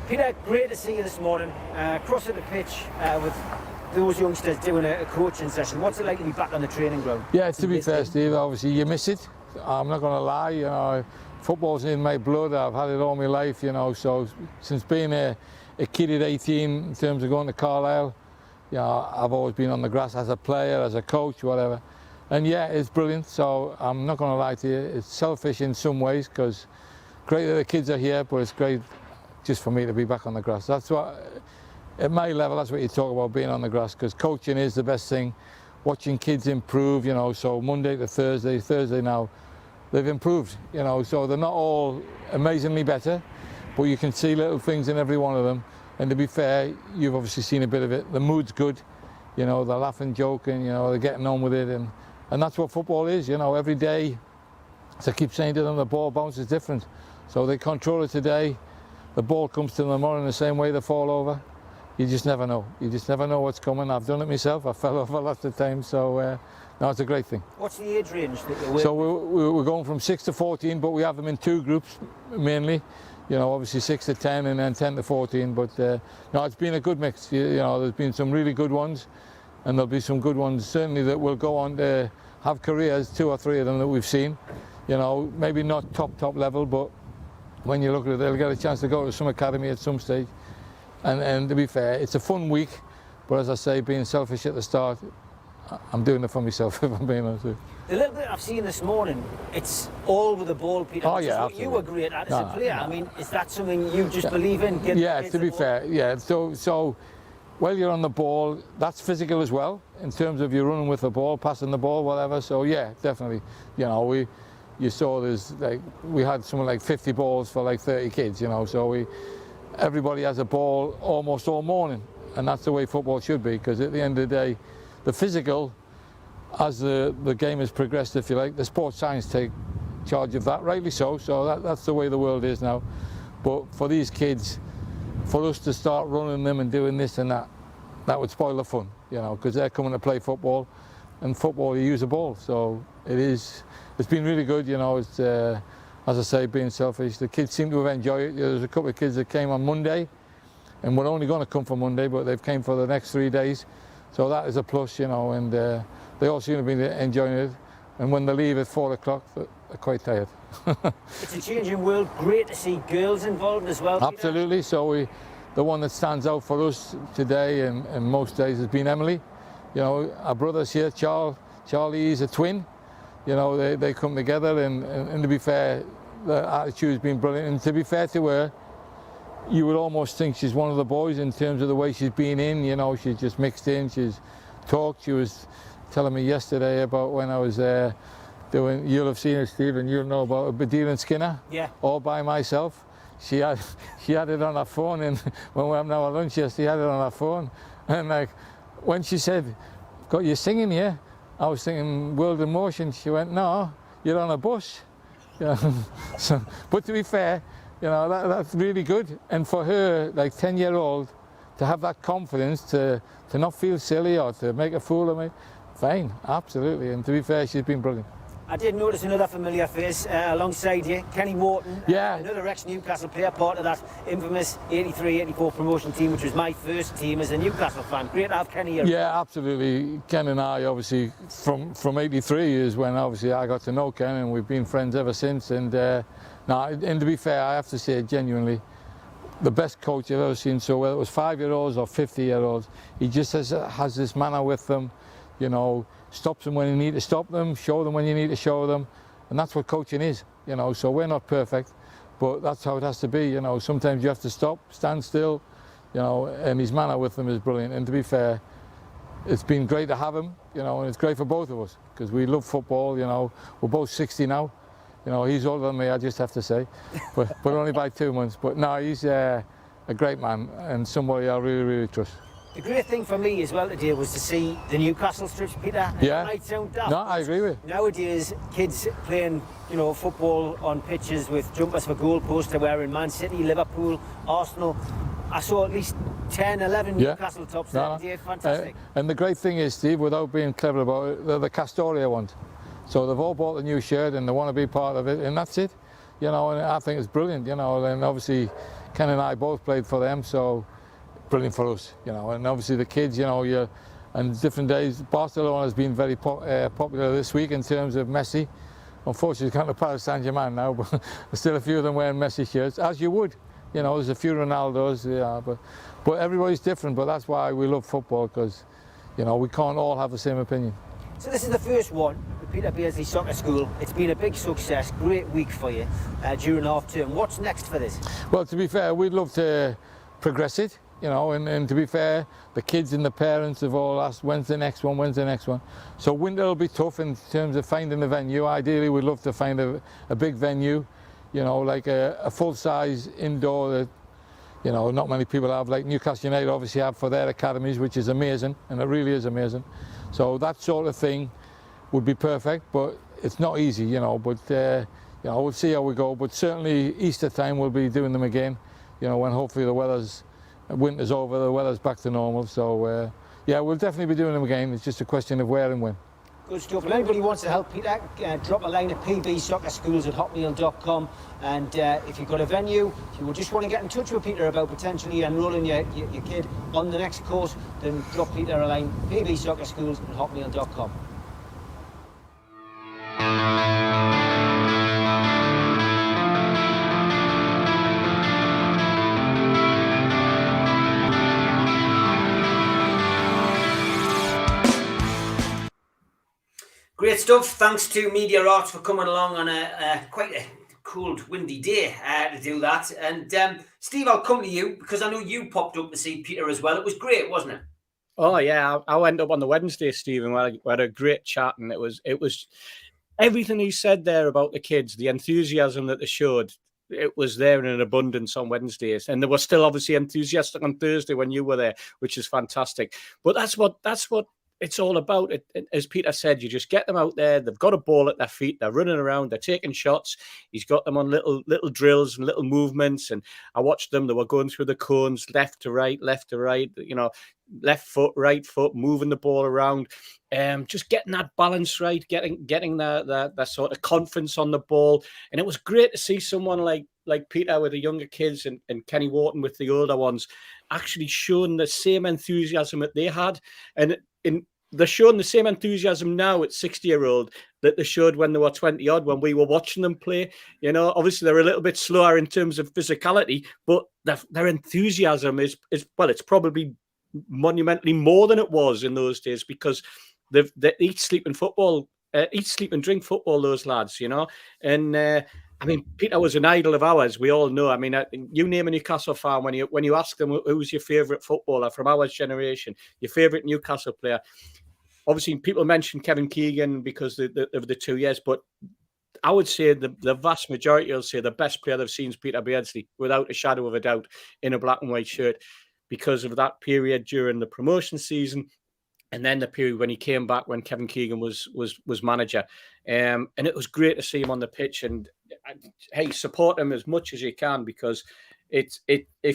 Peter, great to see you this morning. Crossing the pitch with those youngsters doing a coaching session. What's it like to be back on the training ground? Yeah, to be fair, Steve, obviously you miss it. I'm not going to lie. You know, football's in my blood. I've had it all my life, you know. So since being a kid at 18, in terms of going to Carlisle, you know, I've always been on the grass as a player, as a coach, whatever. And yeah, it's brilliant. So I'm not going to lie to you. It's selfish in some ways because great that the kids are here, but it's great just for me to be back on the grass. That's what, at my level, that's what you talk about, being on the grass, because coaching is the best thing. Watching kids improve, you know, so Monday to Thursday now, they've improved, you know, so they're not all amazingly better, but you can see little things in every one of them. And to be fair, you've obviously seen a bit of it. The mood's good, you know, they're laughing, joking, you know, they're getting on with it. And that's what football is, you know, every day. As I keep saying to them, the ball bounces different. So they control it today, the ball comes to them tomorrow in the same way they fall over. You just never know. You just never know what's coming. I've done it myself. I fell over lots of times. So, no, it's a great thing. What's the age range that you're with? So we're going from 6 to 14, but we have them in 2 groups mainly. You know, obviously 6 to 10 and then 10 to 14. But no, it's been a good mix. You know, there's been some really good ones, and there'll be some good ones certainly that will go on to have careers. 2 or 3 of them that we've seen. You know, maybe not top level, but when you look at it, they'll get a chance to go to some academy at some stage. And to be fair, it's a fun week. But as I say, being selfish at the start, I'm doing it for myself, if I'm being honest with you. The little bit I've seen this morning, it's all with the ball, Peter. Oh, which yeah, is what absolutely. you were great at as a player. I mean, is that something you just believe in? Yeah, to be fair, yeah. So while you're on the ball, that's physical as well, in terms of you're running with the ball, passing the ball, whatever. So yeah, definitely. You know, you saw there's like, we had something like 50 balls for like 30 kids, you know, so everybody has a ball almost all morning, and that's the way football should be, because at the end of the day, the physical, as the game has progressed, if you like, the sports science take charge of that, rightly so. So that's the way the world is now. But for these kids, for us to start running them and doing this and that would spoil the fun, you know, because they're coming to play football, and football you use a ball. So it's been really good, you know. It's as I say, being selfish, the kids seem to have enjoyed it. There's a couple of kids that came on Monday, and we're only going to come for Monday, but they've came for the next 3 days. So that is a plus, you know, and they all seem to be enjoying it. And when they leave at 4 o'clock, they're quite tired. It's a changing world. Great to see girls involved as well, Peter. Absolutely. So the one that stands out for us today and most days has been Emily. You know, our brothers here, Charlie is a twin. You know, they come together, and to be fair, the attitude has been brilliant. And to be fair to her, you would almost think she's one of the boys in terms of the way she's been in. You know, she's just mixed in, she's talked. She was telling me yesterday about when I was doing, you'll have seen it, Steve, and you'll know about Badil and Skinner. Yeah. All by myself. She had it on her phone, and when we were having our lunch yesterday, she had it on her phone. And like, when she said, "Got you singing here?" I was thinking World in Motion. She went, "No, you're on a bus." Yeah. So, but to be fair, you know, that's really good. And for her, like 10-year-old, to have that confidence to not feel silly or to make a fool of me, fine, absolutely. And to be fair, she's been brilliant. I did notice another familiar face alongside you, Kenny Morton. Yeah. Another ex-Newcastle player, part of that infamous 83-84 promotion team, which was my first team as a Newcastle fan. Great to have Kenny here. Yeah, absolutely. Ken and I, obviously, from 83 is when obviously I got to know Ken, and we've been friends ever since. And and to be fair, I have to say genuinely, the best coach I've ever seen. So whether it was 5-year-olds or 50-year-olds, he just has this manner with them, you know, stops them when you need to stop them, show them when you need to show them, and that's what coaching is, you know. So we're not perfect, but that's how it has to be, you know. Sometimes you have to stop, stand still, you know, and his manner with them is brilliant. And to be fair, it's been great to have him, you know, and it's great for both of us because we love football, you know. We're both 60 now, you know. He's older than me, I just have to say, but only by 2 months. But no, he's a great man and somebody I really, really trust. The great thing for me as well today was to see the Newcastle strips, Peter. Yeah. It might sound daft. No, I agree with you. Nowadays, kids playing, you know, football on pitches with jumpers for goalposts. They're wearing Man City, Liverpool, Arsenal. I saw at least 10, 11 Newcastle tops there today. Fantastic. And the great thing is, Steve, without being clever about it, they're the Castoria ones. So they've all bought the new shirt and they want to be part of it, and that's it. You know, and I think it's brilliant, you know, and obviously Ken and I both played for them, so brilliant for us, you know, and obviously the kids, you know, and different days. Barcelona has been very popular this week in terms of Messi, Unfortunately, it's gone to Paris Saint-Germain now, but there's still a few of them wearing Messi shirts, as you would. You know, there's a few Ronaldos, yeah, but everybody's different. But that's why we love football, because, you know, we can't all have the same opinion. So this is the first one, the Peter Beardsley Soccer School. It's been a big success, great week for you during half term. What's next for this? Well, to be fair, we'd love to progress it, you know, and to be fair, the kids and the parents have all asked, when's the next one, when's the next one? So winter will be tough in terms of finding a venue. Ideally, we'd love to find a big venue, you know, like a full-size indoor that, you know, not many people have, like Newcastle United obviously have for their academies, which is amazing, and it really is amazing. So that sort of thing would be perfect, but it's not easy, you know, but you know, we'll see how we go. But certainly Easter time we'll be doing them again, you know, when hopefully winter's over, the weather's back to normal. So yeah, we'll definitely be doing them again. It's just a question of where and when. Good stuff. If anybody wants to help Peter, drop a line at pbsoccerschools@hotmail.com. And if you've got a venue, if you just want to get in touch with Peter about potentially enrolling your kid on the next course, then drop Peter a line, pbsoccerschools@hotmail.com. Great stuff. Thanks to Media Arts for coming along on quite a cold, windy day to do that. And Steve, I'll come to you because I know you popped up to see Peter as well. It was great, wasn't it? Oh yeah, I went up on the Wednesday, Stephen. We had a great chat, and it was everything he said there about the kids, the enthusiasm that they showed. It was there in an abundance on Wednesdays, and they were still obviously enthusiastic on Thursday when you were there, which is fantastic. But that's what it's all about. As Peter said, you just get them out there. They've got a ball at their feet. They're running around. They're taking shots. He's got them on little drills and little movements. And I watched them. They were going through the cones, left to right. You know, left foot, right foot, moving the ball around. Just getting that balance right, getting that sort of confidence on the ball. And it was great to see someone like Peter with the younger kids and Kenny Wharton with the older ones actually showing the same enthusiasm that they had. And they're showing the same enthusiasm now at 60-year-old that they showed when they were 20-odd, when we were watching them play. You know, obviously they're a little bit slower in terms of physicality, but their enthusiasm is it's probably monumentally more than it was in those days, because they eat, sleep and drink football, those lads, you know. And I mean, Peter was an idol of ours. We all know. I mean, you name a Newcastle fan when you ask them who's your favourite footballer from our generation, your favourite Newcastle player. Obviously, people mention Kevin Keegan because of the 2 years, but I would say the vast majority will say the best player they've seen is Peter Beardsley, without a shadow of a doubt, in a black and white shirt, because of that period during the promotion season. And then the period when he came back when Kevin Keegan was manager. And it was great to see him on the pitch. And hey, support him as much as you can, because if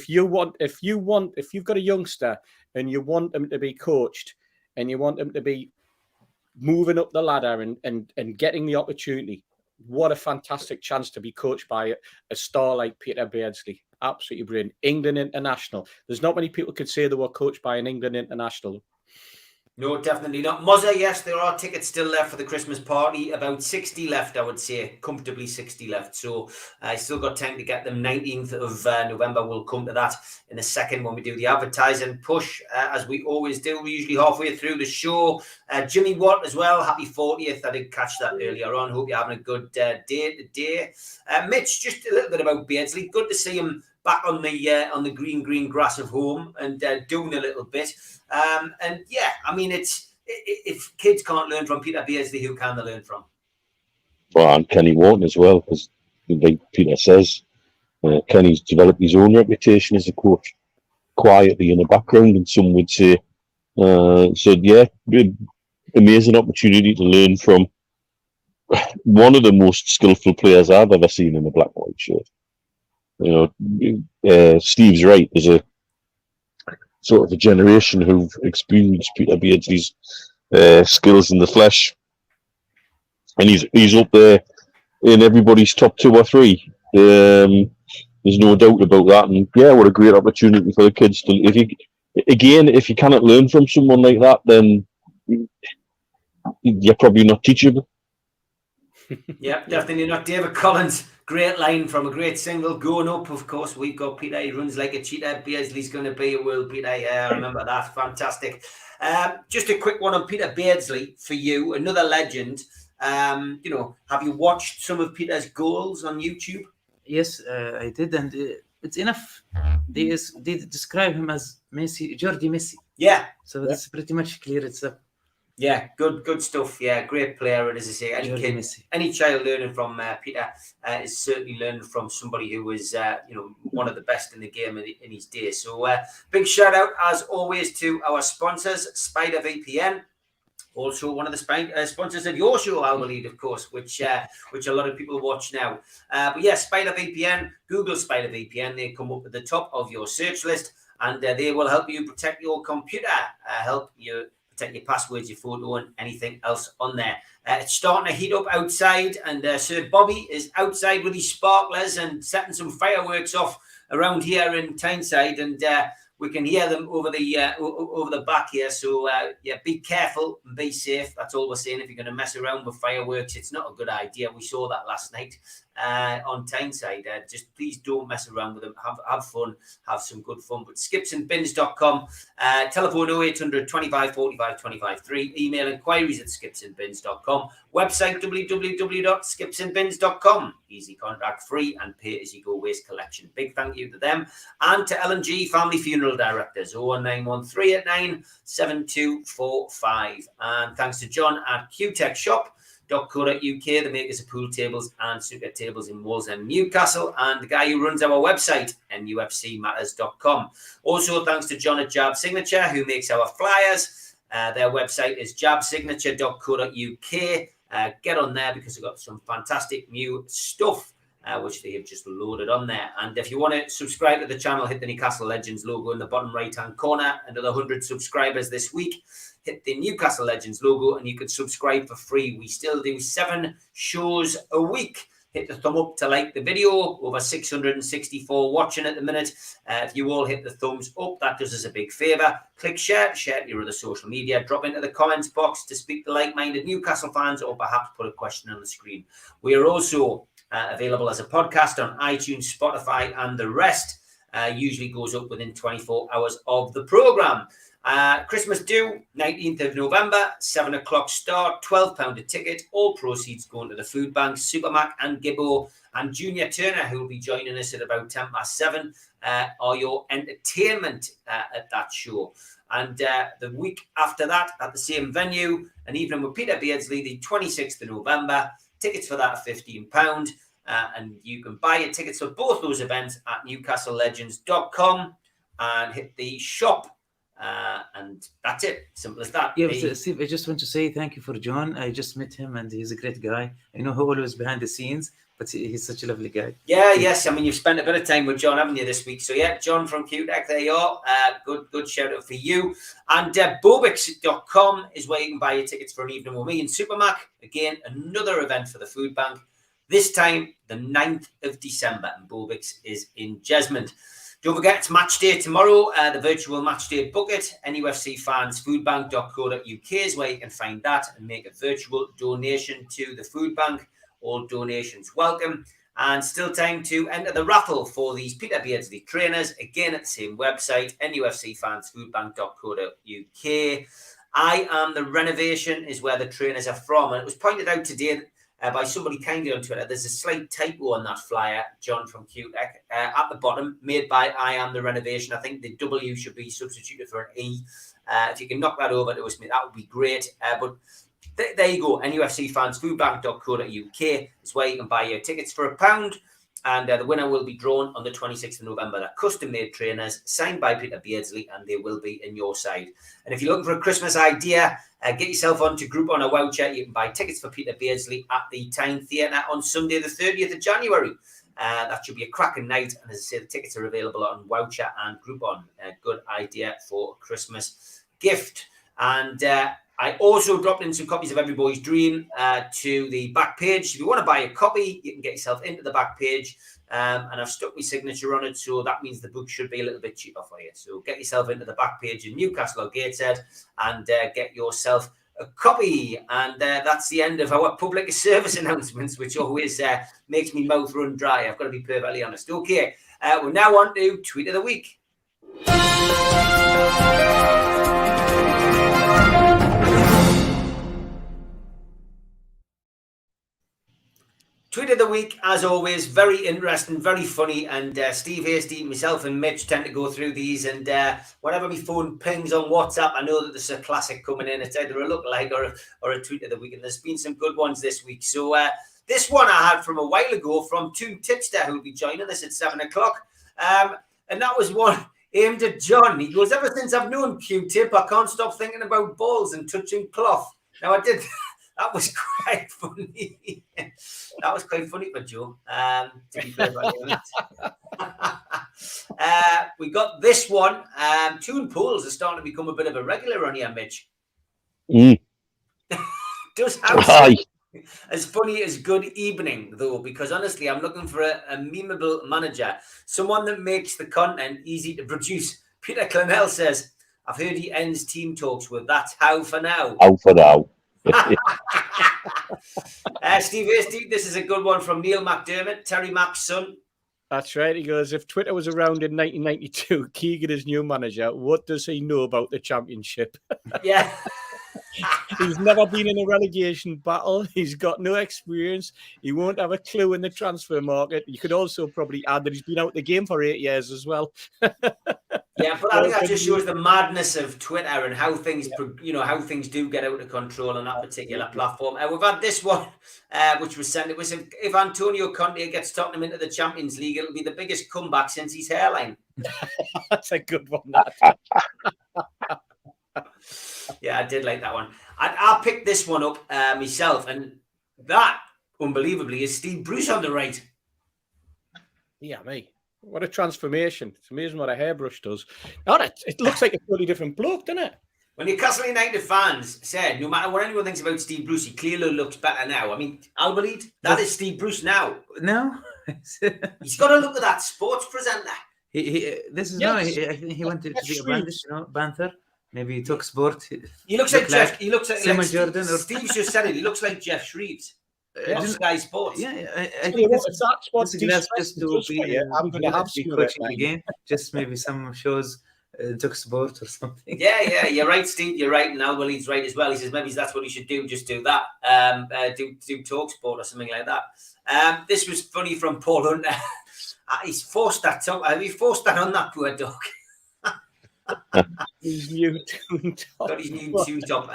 you've got a youngster and you want him to be coached and you want him to be moving up the ladder and getting the opportunity, what a fantastic chance to be coached by a star like Peter Beardsley. Absolutely brilliant. England international. There's not many people could say they were coached by an England international. No, definitely not. Muzza, yes, there are tickets still left for the Christmas party. About 60 left, I would say. Comfortably 60 left. So I still got time to get them. 19th of November, we'll come to that in a second when we do the advertising push, as we always do. We're usually halfway through the show. Jimmy Watt as well. Happy 40th. I did catch that earlier on. Hope you're having a good day today. Mitch, just a little bit about Beardsley. Good to see him back on the green grass of home and doing a little bit. And yeah, I mean, if kids can't learn from Peter Beardsley, who can they learn from? Well, and Kenny Wharton as well, because like Peter says, Kenny's developed his own reputation as a coach quietly in the background, and some would say. So yeah, amazing opportunity to learn from one of the most skillful players I've ever seen in a black and white shirt. You know, Steve's right. There's a sort of a generation who've experienced Peter Beardsley's skills in the flesh, and he's up there in everybody's top 2 or 3. There's no doubt about that. And yeah, what a great opportunity for the kids to. If you cannot learn from someone like that, then you're probably not teachable. Yeah, definitely not David Collins. Great line from a great single. Going up, of course, we've got Peter. He runs like a cheetah. Beardsley's going to be a world Peter. Yeah, I remember that. Fantastic. Just a quick one on Peter Beardsley for you, another legend. Have you watched some of Peter's goals on YouTube? Yes, I did, and it's enough. They describe him as Messi, Jordi Messi. Yeah. So that's pretty much clear itself. Yeah, good stuff. Yeah, great player. And as I say, any child learning from Peter is certainly learning from somebody who was, one of the best in the game in his day. So big shout out, as always, to our sponsors, Spider VPN. Also, one of the sponsors of your show, Alwaleed, of course, which a lot of people watch now. But yeah, Spider VPN, Google Spider VPN. They come up at the top of your search list, and they will help you protect your computer, help you protect your passwords, your photo, and anything else on there. It's starting to heat up outside, and Sir Bobby is outside with his sparklers and setting some fireworks off around here in Tyneside, and we can hear them over the back here. So be careful and be safe. That's all we're saying. If you're going to mess around with fireworks, it's not a good idea. We saw that last night on Tyneside. Just please don't mess around with them. Have fun. Have some good fun. But skipsandbins.com. Telephone 0800 25 45 25 3. Email inquiries at skipsandbins.com. Website www.skipsandbins.com. Easy contract free and pay as you go waste collection. Big thank you to them and to L&G Family Funeral Directors 0191389 7245. And thanks to John at qtechshop.co.uk, the makers of pool tables and snooker tables in Wallsend, Newcastle, and the guy who runs our website, NUFCmatters.com. Also, thanks to John at Jab Signature, who makes our flyers. Their website is jabsignature.co.uk. Get on there because they've got some fantastic new stuff, which they have just loaded on there. And if you want to subscribe to the channel, hit the Newcastle Legends logo in the bottom right-hand corner. Another 100 subscribers this week. Hit the Newcastle Legends logo and you can subscribe for free. We still do 7 shows a week. Hit the thumb up to like the video. Over 664 watching at the minute. If you all hit the thumbs up, that does us a big favour. Click share to your other social media. Drop into the comments box to speak to like-minded Newcastle fans or perhaps put a question on the screen. We are also available as a podcast on iTunes, Spotify, and the rest. Usually goes up within 24 hours of the programme. Christmas due, 19th of November, 7 o'clock start, £12 a ticket. All proceeds going to the food bank. Supermac and Gibbo and Junior Turner, who will be joining us at about 7:10, are your entertainment at that show. And the week after that, at the same venue, an evening with Peter Beardsley, the 26th of November. Tickets for that are £15. And you can buy your tickets for both those events at newcastlelegends.com and hit the shop. And that's it. Simple as that. Yeah, but Steve, I just want to say thank you for John. I just met him and he's a great guy. I know who always behind the scenes, but he's such a lovely guy. Yeah, yes. I mean, you've spent a bit of time with John, haven't you, this week? So yeah, John from QTech, there you are. Good shout out for you. And Bobix.com is where you can buy your tickets for an evening with me in Supermac. Again, another event for the food bank. This time, the 9th of December, and Bobix is in Jesmond. Don't forget, it's match day tomorrow, the virtual match day bucket. NUFC fans, foodbank.co.uk is where you can find that and make a virtual donation to the food bank. All donations welcome. And still time to enter the raffle for these Peter Beardsley trainers. Again, at the same website, NUFC fans, foodbank.co.uk. I Am the Renovation is where the trainers are from. And it was pointed out today by somebody kindly on Twitter. There's a slight typo on that flyer, John from QTech, at the bottom, made by I Am the Renovation. I think the W should be substituted for an E. If you can knock that over to us, that would be great. But there you go. NUFC fans, foodbank.co.uk is where you can buy your tickets for £1. And the winner will be drawn on the 26th of November. They're custom-made trainers signed by Peter Beardsley, and they will be in your side. And if you're looking for a Christmas idea, get yourself onto Groupon or Voucher. You can buy tickets for Peter Beardsley at the Tyne Theatre on Sunday, the 30th of January. That should be a cracking night. And as I say, the tickets are available on Voucher and Groupon. A good idea for a Christmas gift. And I also dropped in some copies of Every Boy's Dream to the back page. If you want to buy a copy, you can get yourself into the back page. And I've stuck my signature on it, so that means the book should be a little bit cheaper for you. So get yourself into the back page in Newcastle or Gateshead and get yourself a copy. And that's the end of our public service announcements, which always makes me mouth run dry. I've got to be perfectly honest. Okay, we're now on to Tweet of the Week. Tweet of the week, as always, very interesting, very funny, and Steve Hasty, myself and Mitch tend to go through these, and whenever my phone pings on WhatsApp, I know that there's a classic coming in. It's either a lookalike or a tweet of the week, and there's been some good ones this week. So this one I had from a while ago from Toon Tipster, who will be joining us at 7 o'clock, and that was one aimed at John. He goes, ever since I've known Q-Tip, I can't stop thinking about balls and touching cloth. Now, I did... That was quite funny. That was quite funny for Joe. To be fair, we got this one. Toon pools are starting to become a bit of a regular on here, Mitch. Does have as funny as good evening, though, because honestly, I'm looking for a memeable manager, someone that makes the content easy to produce. Peter Clennell says, I've heard he ends team talks with that's Howe for now. Howe for now. Steve Hasty, this is a good one from Neil McDermott, Terry Mack's son. That's right. He goes, if Twitter was around in 1992, Keegan is new manager, what does he know about the championship? Yeah. He's never been in a relegation battle. He's got no experience. He won't have a clue in the transfer market. You could also probably add that he's been out the game for 8 years as well. Yeah, but I think that just shows the madness of Twitter and how things, how things do get out of control on that particular platform. We've had this one, which was sent. It was if Antonio Conte gets Tottenham into the Champions League, it'll be the biggest comeback since his hairline. That's a good one. Yeah, I did like that one. I picked this one up myself, and that, unbelievably, is Steve Bruce on the right. Yeah, me. What a transformation. It's amazing what a hairbrush does. It looks like a totally different bloke, doesn't it? When Newcastle United fans said, no matter what anyone thinks about Steve Bruce, he clearly looks better now. I mean, Alwaleed, that is Steve Bruce now. No. He's got to look at that sports presenter. I think he wanted to be a bandit, banter. Maybe he took sport. He looks like Jeff. He looks like Jordan. Steve just said it. He looks like Jeff Shreves. Sky Sports. Yeah, I think that's just to be. I'm going to have to be coaching again. Just maybe some shows took sport or something. Yeah, you're right, Steve. You're right, and Alwaleed's right as well. He says maybe that's what he should do. Just do that. Do talk sport or something like that. This was funny from Paul Hunter. He's forced that top. Have you forced that on that poor dog? His new tune top. Got his new tune top.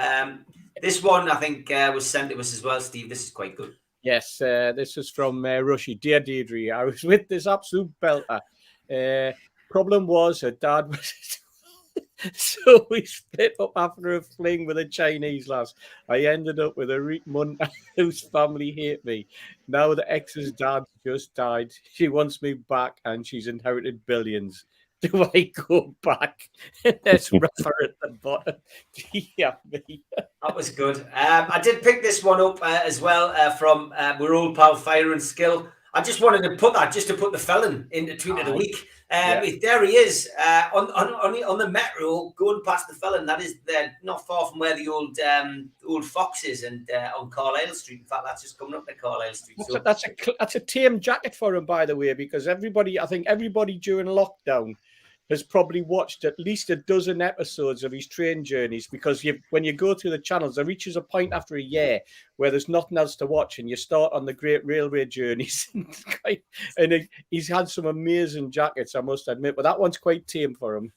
This one, I think, was sent to us as well, Steve. This is quite good. Yes, this was from Rushy. Dear Deirdre, I was with this absolute belter. Problem was her dad was... So we split up after a fling with a Chinese lass. I ended up with a Reek Munter whose family hate me. Now the ex's dad just died. She wants me back and she's inherited billions. Do I go back? There's rougher at the bottom. Yeah, me. That was good. I did pick this one up as well from We're Old Pal Fire and Skill. I just wanted to put that just to put the felon into Tweet of the Week. There he is on the metro going past the felon. That is not far from where the old Fox is, and on Carlisle Street. In fact, that's just coming up to Carlisle Street. That's a tame jacket for him, by the way, because I think everybody during lockdown has probably watched at least a dozen episodes of his train journeys, because when you go through the channels, there reaches a point after a year where there's nothing else to watch and you start on the great railway journeys. And he's had some amazing jackets, I must admit, but that one's quite tame for him.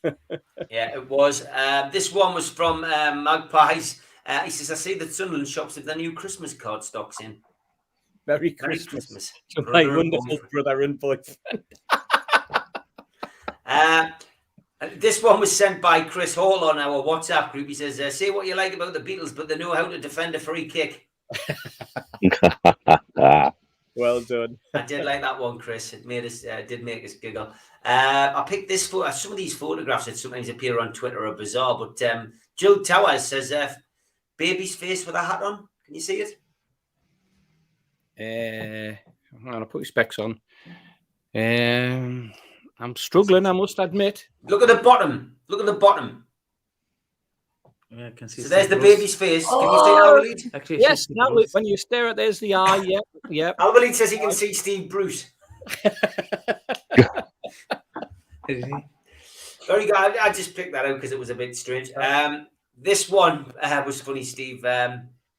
Yeah, it was. This one was from Magpies. He says, I see that Sunderland shops have their new Christmas card stocks in. Merry Christmas. To my wonderful brother and boyfriend. This one was sent by Chris Hall on our WhatsApp group. He says, say what you like about the Beatles, but they know how to defend a free kick. Well done. I did like that one, Chris. It made us did make us giggle. I picked this photo. Some of these photographs that sometimes appear on Twitter are bizarre, but Jill Towers says, baby's face with a hat on. Can you see it? I'll put your specs on. I'm struggling, I must admit. Look at the bottom. Look at the bottom. Yeah, I can see. So there's the Bruce. baby's face. Can you see Alwaleed? Actually, Yes, Steve now Bruce. when you stare at, there's the eye. Yep, yep. Alwaleed says he can see Steve Bruce. Very good. I just picked that out because it was a bit strange. This one was funny, Steve.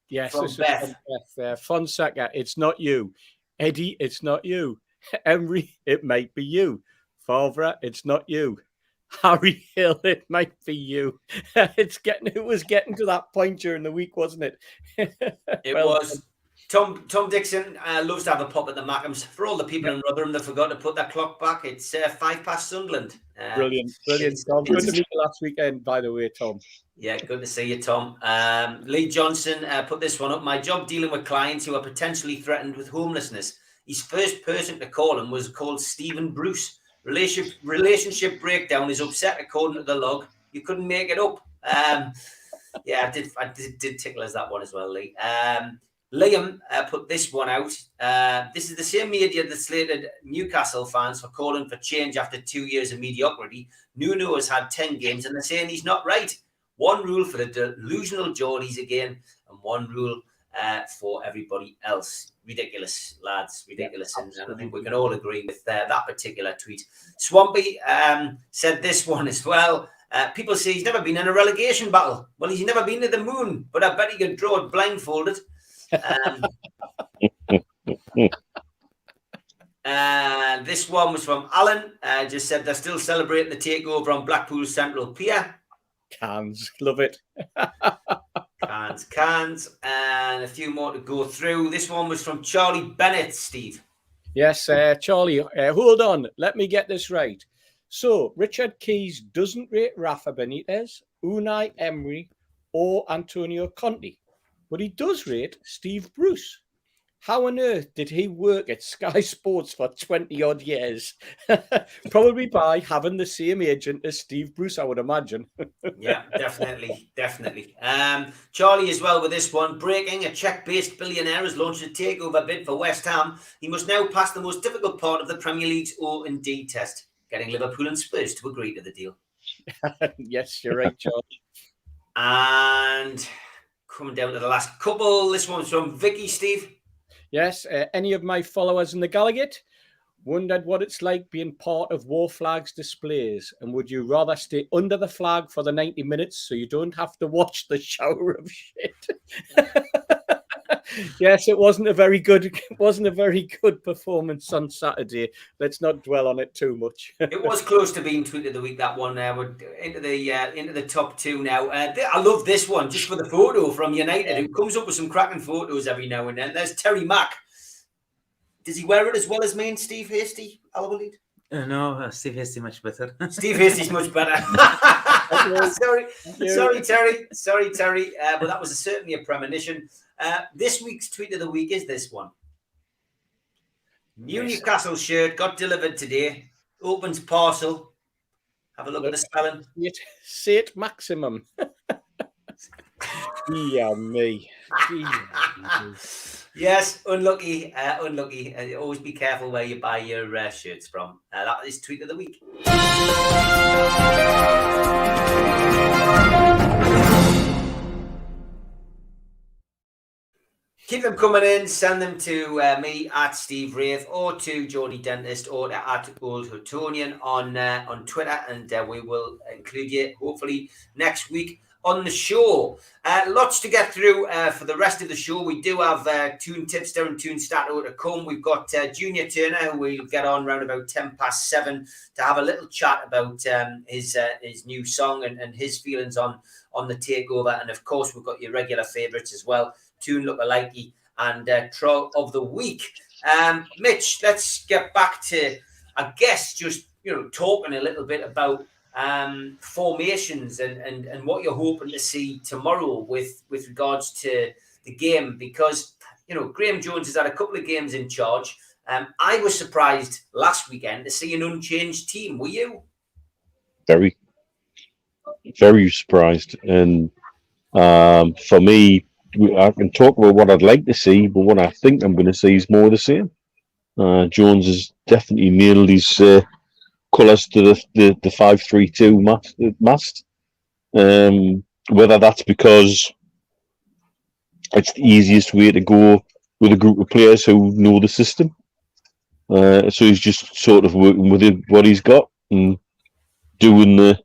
Yes, from this Beth. is from Beth. Fonseca, it's not you. Eddie, it's not you. Emery, it might be you. Favre, it's not you. Harry Hill, it might be you. It was getting to that point during the week, wasn't it? It was. Tom Dixon loves to have a pop at the Mackems. For all the people in Rotherham that forgot to put that clock back, it's 5 past Sunderland. Brilliant, Tom. Good to meet you last weekend, by the way, Tom. Yeah, good to see you, Tom. Lee Johnson put this one up. My job dealing with clients who are potentially threatened with homelessness. His first person to call him was called Stephen Bruce. Relationship breakdown is upset according to the log. You couldn't make it up. Yeah, I did tickle us that one as well, Lee. Liam put this one out. This is the same media that slated Newcastle fans for calling for change after 2 years of mediocrity. Nuno has had 10 games and they're saying he's not right. One rule for the delusional Geordies again, and one rule for everybody else. Ridiculous, lads, ridiculous. And I think we can all agree with that particular tweet. Swampy said this one as well. People say he's never been in a relegation battle. Well, he's never been to the moon, but I bet he could draw it blindfolded. This one was from Alan. Just said they're still celebrating the takeover on Blackpool Central Pier. Cans, love it. Cans, and a few more to go through. This one was from Charlie Bennett, Steve. Yes, Charlie, hold on. Let me get this right. So, Richard Keys doesn't rate Rafa Benitez, Unai Emery, or Antonio Conte, but he does rate Steve Bruce. How on earth did he work at Sky Sports for 20-odd years? Probably by having the same agent as Steve Bruce, I would imagine. Yeah, definitely. Charlie as well with this one. Breaking, a Czech-based billionaire has launched a takeover bid for West Ham. He must now pass the most difficult part of the Premier League's O&D test, getting Liverpool and Spurs to agree to the deal. Yes, you're right, Charlie. And coming down to the last couple, this one's from Vicky, Steve. Yes, any of my followers in the Gallagher wondered what it's like being part of War Flags displays, and would you rather stay under the flag for the 90 minutes so you don't have to watch the shower of shit? Yes, it wasn't a very good performance on Saturday. Let's not dwell on it too much. It was close to being tweet of the week, that one. We're into the top two now. I love this one just for the photo from United, who comes up with some cracking photos every now and then. There's Terry Mack. Does he wear it as well as me and Steve Hasty, Alwaleed? No, Steve Hasty much better. Steve Hasty's much better. Sorry, Terry. But that was certainly a premonition. This week's tweet of the week is this one. New Newcastle shirt got delivered today. Opens parcel. Have a look at the spelling. Say it maximum. Yeah, me. Yes, unlucky. Always be careful where you buy your shirts from. That is tweet of the week. Keep them coming in. Send them to me at Steve Wraith or to Geordie Dentist or at Old Hutonian on Twitter, and we will include you hopefully next week on the show. Lots to get through for the rest of the show. We do have Tune Tipster and Tune Stato to come. We've got Junior Turner, who we'll get on around about 7:10 to have a little chat about his new song and his feelings on the takeover. And of course, we've got your regular favourites as well. Tune Lookalikey and Troll of the Week. Mitch, let's get back to, I guess, just talking a little bit about formations and what you're hoping to see tomorrow with regards to the game, because Graeme Jones has had a couple of games in charge. I was surprised last weekend to see an unchanged team. Were you? Very, very surprised. And for me, I can talk about what I'd like to see, but what I think I'm going to see is more of the same. Jones has definitely nailed his colours to the 5-3-2 mast. whether that's because it's the easiest way to go with a group of players who know the system. So he's just sort of working with what he's got and doing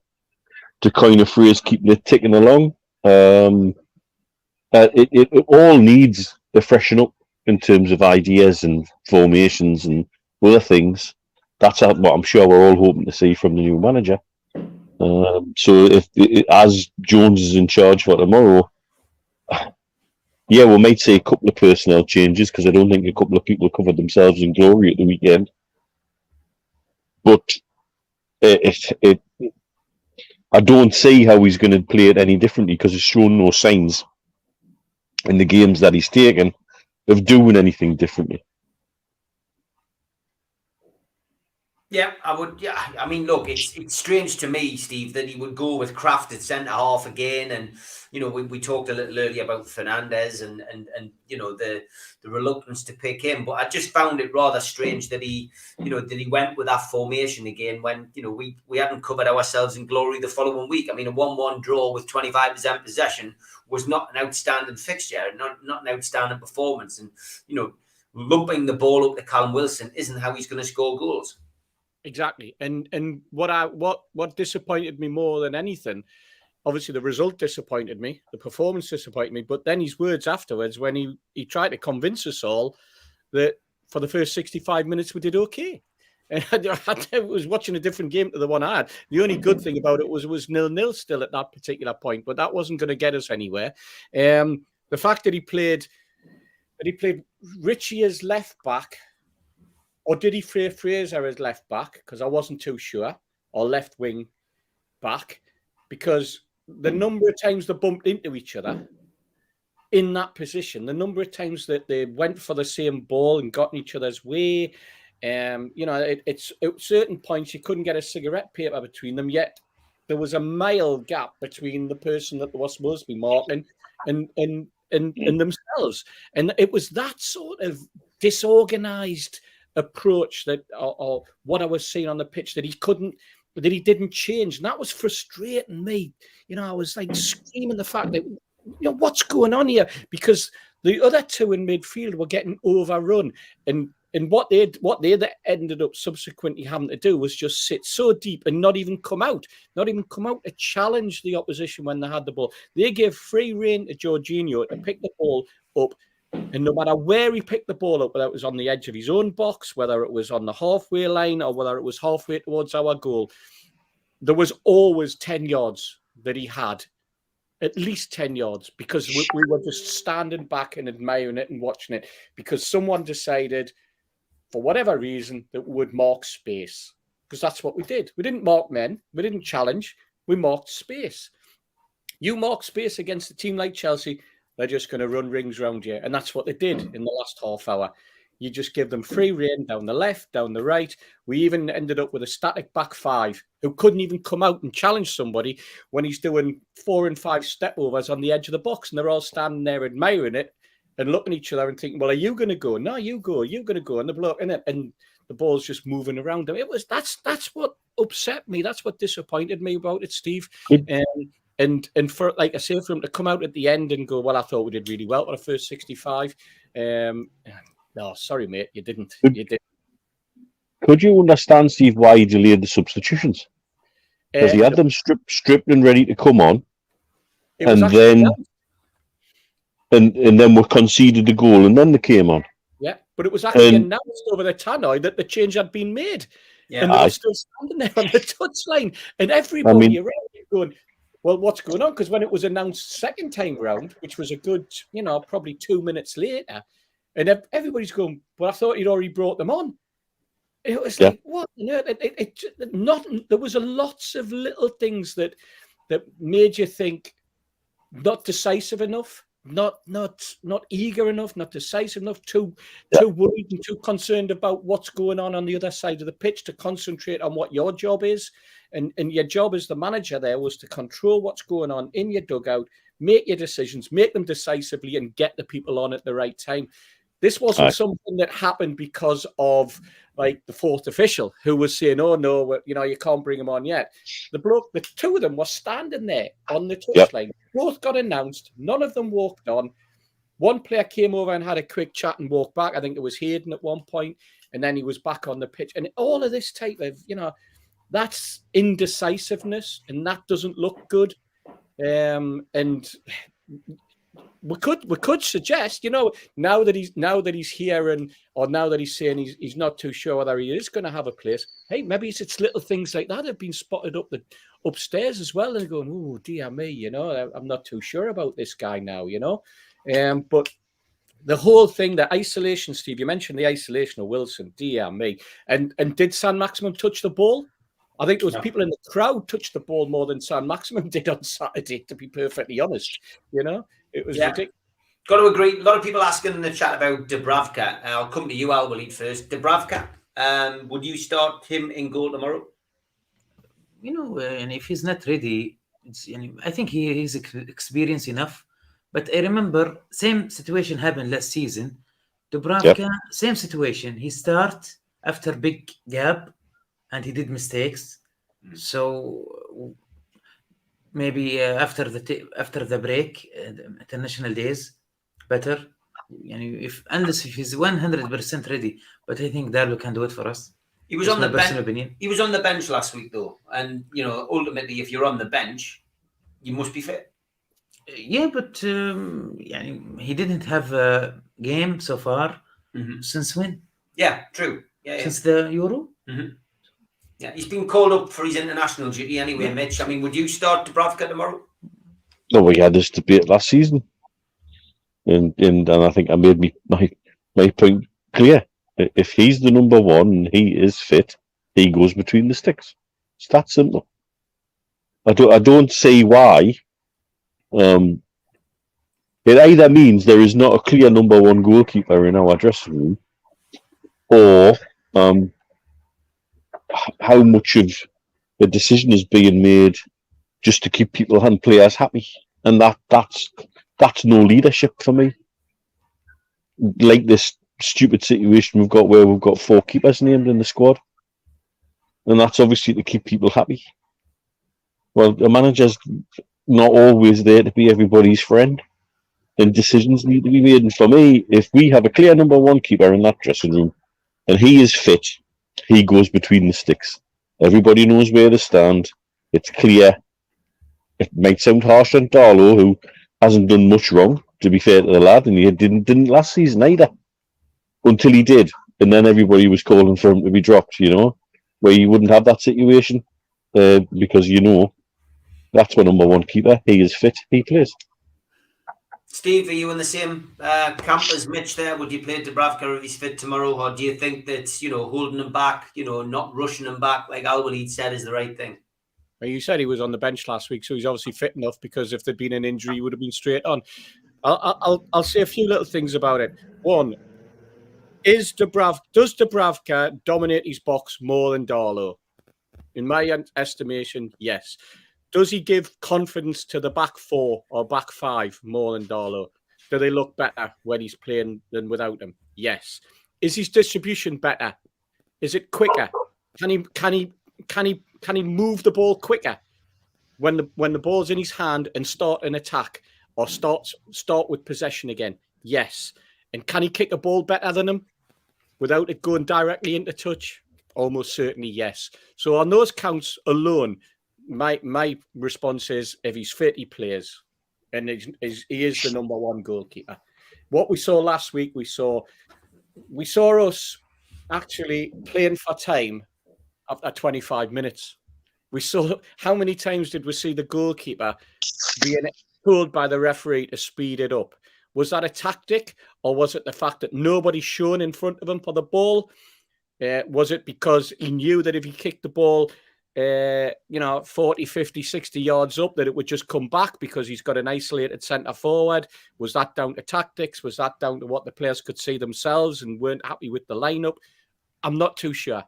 to coin a phrase, keeping it ticking along. It all needs a freshen up in terms of ideas and formations and other things. That's what I'm sure we're all hoping to see from the new manager. So as Jones is in charge for tomorrow, yeah, we might see a couple of personnel changes because I don't think a couple of people covered themselves in glory at the weekend. But I don't see how he's going to play it any differently because he's shown no signs in the games that he's taken of doing anything differently. Yeah, I would. Yeah, I mean, look, it's strange to me, Steve, that he would go with Kraft at centre half again, and we talked a little earlier about Fernandes and the reluctance to pick him, but I just found it rather strange that he went with that formation again when we hadn't covered ourselves in glory the following week. I mean, a 1-1 draw with 25% possession was not an outstanding fixture, not an outstanding performance, and lumping the ball up to Callum Wilson isn't how he's going to score goals. Exactly. And what disappointed me more than anything, obviously the result disappointed me, the performance disappointed me, but then his words afterwards when he tried to convince us all that for the first 65 minutes we did okay. And I was watching a different game to the one I had. The only good thing about it was 0-0 still at that particular point, but that wasn't going to get us anywhere. The fact that he played Richie as left back, or did he play Fraser as left back? Because I wasn't too sure. Or left wing back. Because the number of times they bumped into each other in that position, the number of times that they went for the same ball and got in each other's way, it's at certain points you couldn't get a cigarette paper between them, yet there was a mile gap between the person that was supposed to be marking and themselves. And it was that sort of disorganized approach that or what I was seeing on the pitch that he didn't change, and that was frustrating me. I was like screaming the fact that what's going on here, because the other two in midfield were getting overrun, and what they ended up subsequently having to do was just sit so deep and not even come out to challenge the opposition when they had the ball. They gave free rein to Jorginho to pick the ball up. And no matter where he picked the ball up, whether it was on the edge of his own box, whether it was on the halfway line, or whether it was halfway towards our goal, there was always 10 yards that he had, at least 10 yards, because we were just standing back and admiring it and watching it, because someone decided, for whatever reason, that we would mark space, because that's what we did. We didn't mark men. We didn't challenge. We marked space. You mark space against a team like Chelsea, they're just going to run rings around you. And that's what they did in the last half hour. You just give them free rein down the left, down the right. We even ended up with a static back five who couldn't even come out and challenge somebody when he's doing 4 and 5 step overs on the edge of the box. And they're all standing there admiring it and looking at each other and thinking, well, are you going to go? No, you go. You're going to go. And the bloke in it, and the ball's just moving around them. That's what upset me. That's what disappointed me about it, Steve. And for, like I say, for him to come out at the end and go, well, I thought we did really well for the first 65. No, sorry, mate, you didn't. Could you understand, Steve, why he delayed the substitutions? Because he had them stripped and ready to come on, and then we conceded the goal, and then they came on. Yeah, but it was actually announced over the tannoy that the change had been made. Yeah, and they were still standing there on the touchline, and everybody around going, well, what's going on? Because when it was announced second time round, which was a good, probably 2 minutes later, and everybody's going, well, I thought he'd already brought them on. It was like, what? There was lots of little things that made you think not decisive enough, not eager enough, not decisive enough, too worried and too concerned about what's going on the other side of the pitch to concentrate on what your job is. And your job as the manager there was to control what's going on in your dugout, make your decisions, make them decisively, and get the people on at the right time. This wasn't something that happened because of, like the fourth official who was saying, "Oh no, you can't bring him on yet." The two of them were standing there on the touchline. Both got announced. None of them walked on. One player came over and had a quick chat and walked back. I think it was Hayden at one point, and then he was back on the pitch. And all of this type of, that's indecisiveness, and that doesn't look good. And we could suggest, now that he's here or now that he's saying he's not too sure whether he is going to have a place. Hey, maybe it's little things like that that have been spotted upstairs as well, and going, oh dear me, I'm not too sure about this guy now, But the whole thing, the isolation, Steve, you mentioned the isolation of Wilson, dear me, and did San Maximum touch the ball? I think there was people in the crowd touched the ball more than San Maximum did on Saturday, to be perfectly honest. It was ridiculous. Got to agree. A lot of people asking in the chat about Dubravka. I'll come to you, Alwaleed, first. Dubravka, would you start him in goal tomorrow? And if he's not ready, I think he's experienced enough. But I remember same situation happened last season. Dubravka, same situation. He start after big gap, and he did mistakes. So maybe after the break, international days, better. Unless if he's 100% ready, but I think Darlow can do it for us. He was on the bench. He was on the bench last week, though, and ultimately, if you're on the bench, you must be fit. Yeah, but he didn't have a game so far. Since when? Yeah, true. Yeah, since the Euro. Yeah, he's been called up for his international duty anyway, Mitch. I mean, would you start Dubravka tomorrow? No, we had this debate last season, and I think I made my point clear. If he's the number one and he is fit, he goes between the sticks. It's that simple. I don't see why. It either means there is not a clear number one goalkeeper in our dressing room, or how much of the decision is being made just to keep people and players happy, and that's no leadership for me. Like this stupid situation we've got where we've got 4 keepers named in the squad, and that's obviously to keep people happy. Well, the manager's not always there to be everybody's friend, and decisions need to be made. And for me, if we have a clear number one keeper in that dressing room and he is fit, he goes between the sticks. Everybody knows where they stand. It's clear. It might sound harsh on Darlow, who hasn't done much wrong, to be fair to the lad, and he didn't last season either, until he did, and then everybody was calling for him to be dropped. Where you wouldn't have that situation, because that's my number one keeper. He is fit. He plays. Steve, are you in the same camp as Mitch there? Would you play Dubravka if he's fit tomorrow? Or do you think that, holding him back, not rushing him back, like Alwaleed said, is the right thing? Well, you said he was on the bench last week, so he's obviously fit enough, because if there'd been an injury, he would have been straight on. I'll say a few little things about it. One, does Dubravka dominate his box more than Darlow? In my estimation, yes. Does he give confidence to the back 4 or back 5 more than Darlow? Do they look better when he's playing than without him? Yes. Is his distribution better? Is it quicker? Can he move the ball quicker when the ball's in his hand and start an attack, or start with possession again? Yes. And can he kick a ball better than him without it going directly into touch? Almost certainly yes. So on those counts alone, my response is, if he's fit, he plays, and he is the number one goalkeeper. What we saw last week, we saw us actually playing for time after 25 minutes. We saw, how many times did we see the goalkeeper being told by the referee to speed it up? Was that a tactic, or was it the fact that nobody's shown in front of him for the ball? Was it because he knew that if he kicked the ball 40, 50, 60 yards up, that it would just come back because he's got an isolated centre forward? Was that down to tactics? Was that down to what the players could see themselves and weren't happy with the lineup? I'm not too sure.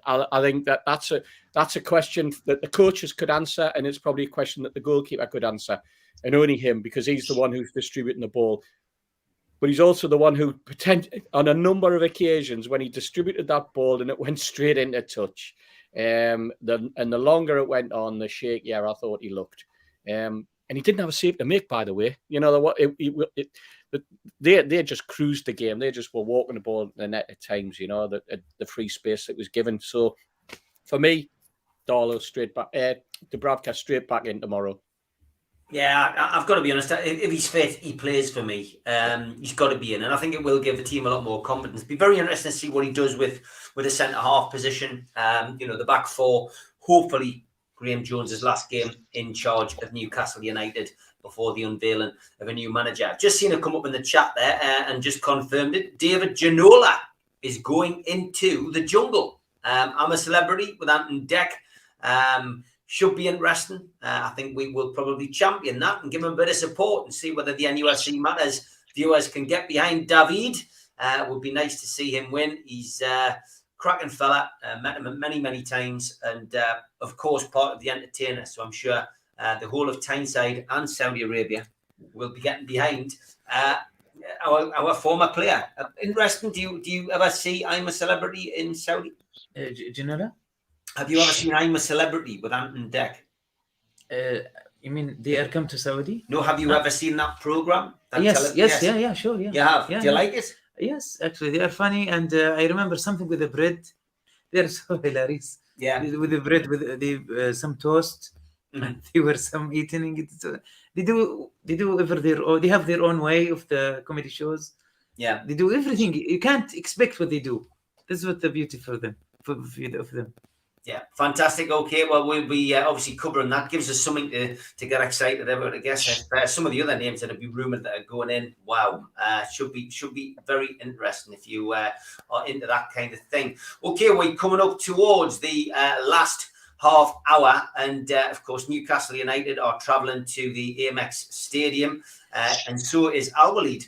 I think that's a question that the coaches could answer, and it's probably a question that the goalkeeper could answer, and only him, because he's the one who's distributing the ball. but he's also the one who on a number of occasions when he distributed that ball and it went straight into touch. The longer it went on, the shakier I thought he looked. And he didn't have a save to make, by the way. You know, they just cruised the game. They just were walking the ball in the net at times, you know, the free space that was given. So for me, Darlow straight back, Dubravka straight back in tomorrow. Yeah, I've got to be honest. If he's fit, he plays for me. He's got to be in, and I think it will give the team a lot more confidence. Be very interesting to see what he does with a centre half position. You know, the back four. Hopefully, Graeme Jones' last game in charge of Newcastle United before the unveiling of a new manager. I've just seen it come up in the chat there and just confirmed it. David Ginola is going into the jungle. I'm a celebrity with Ant and Deck. Should be interesting. I think we will probably champion that and give him a bit of support and see whether the NUFC Matters viewers can get behind David. It would be nice to see him win. He's a cracking fella. Met him many, many times. And, of course, part of the entertainer. So I'm sure the whole of Tyneside and Saudi Arabia will be getting behind our former player. Interesting. Do you ever see I'm a Celebrity in Saudi? Ginola? Have you ever seen I'm a Celebrity with Ant and Deck? You mean they are come to Saudi? No, have you ever seen that program? Yes, sure, yeah. You have? Yeah, do you like it? Yes, actually, they are funny. And I remember something with the bread. They're so hilarious. Yeah. With the bread, with some toast. And they were some eating it. So they do they have their own way of the comedy shows. Yeah. They do everything. You can't expect what they do. This is what the beauty for them, of them. Yeah, fantastic. Okay, well, we'll be obviously covering that. Gives us something to get excited about. I guess some of the other names that have been rumoured that are going in, wow, should be very interesting if you are into that kind of thing. Okay, we're coming up towards the last half hour, and of course, Newcastle United are travelling to the Amex Stadium, and so is Alwaleed.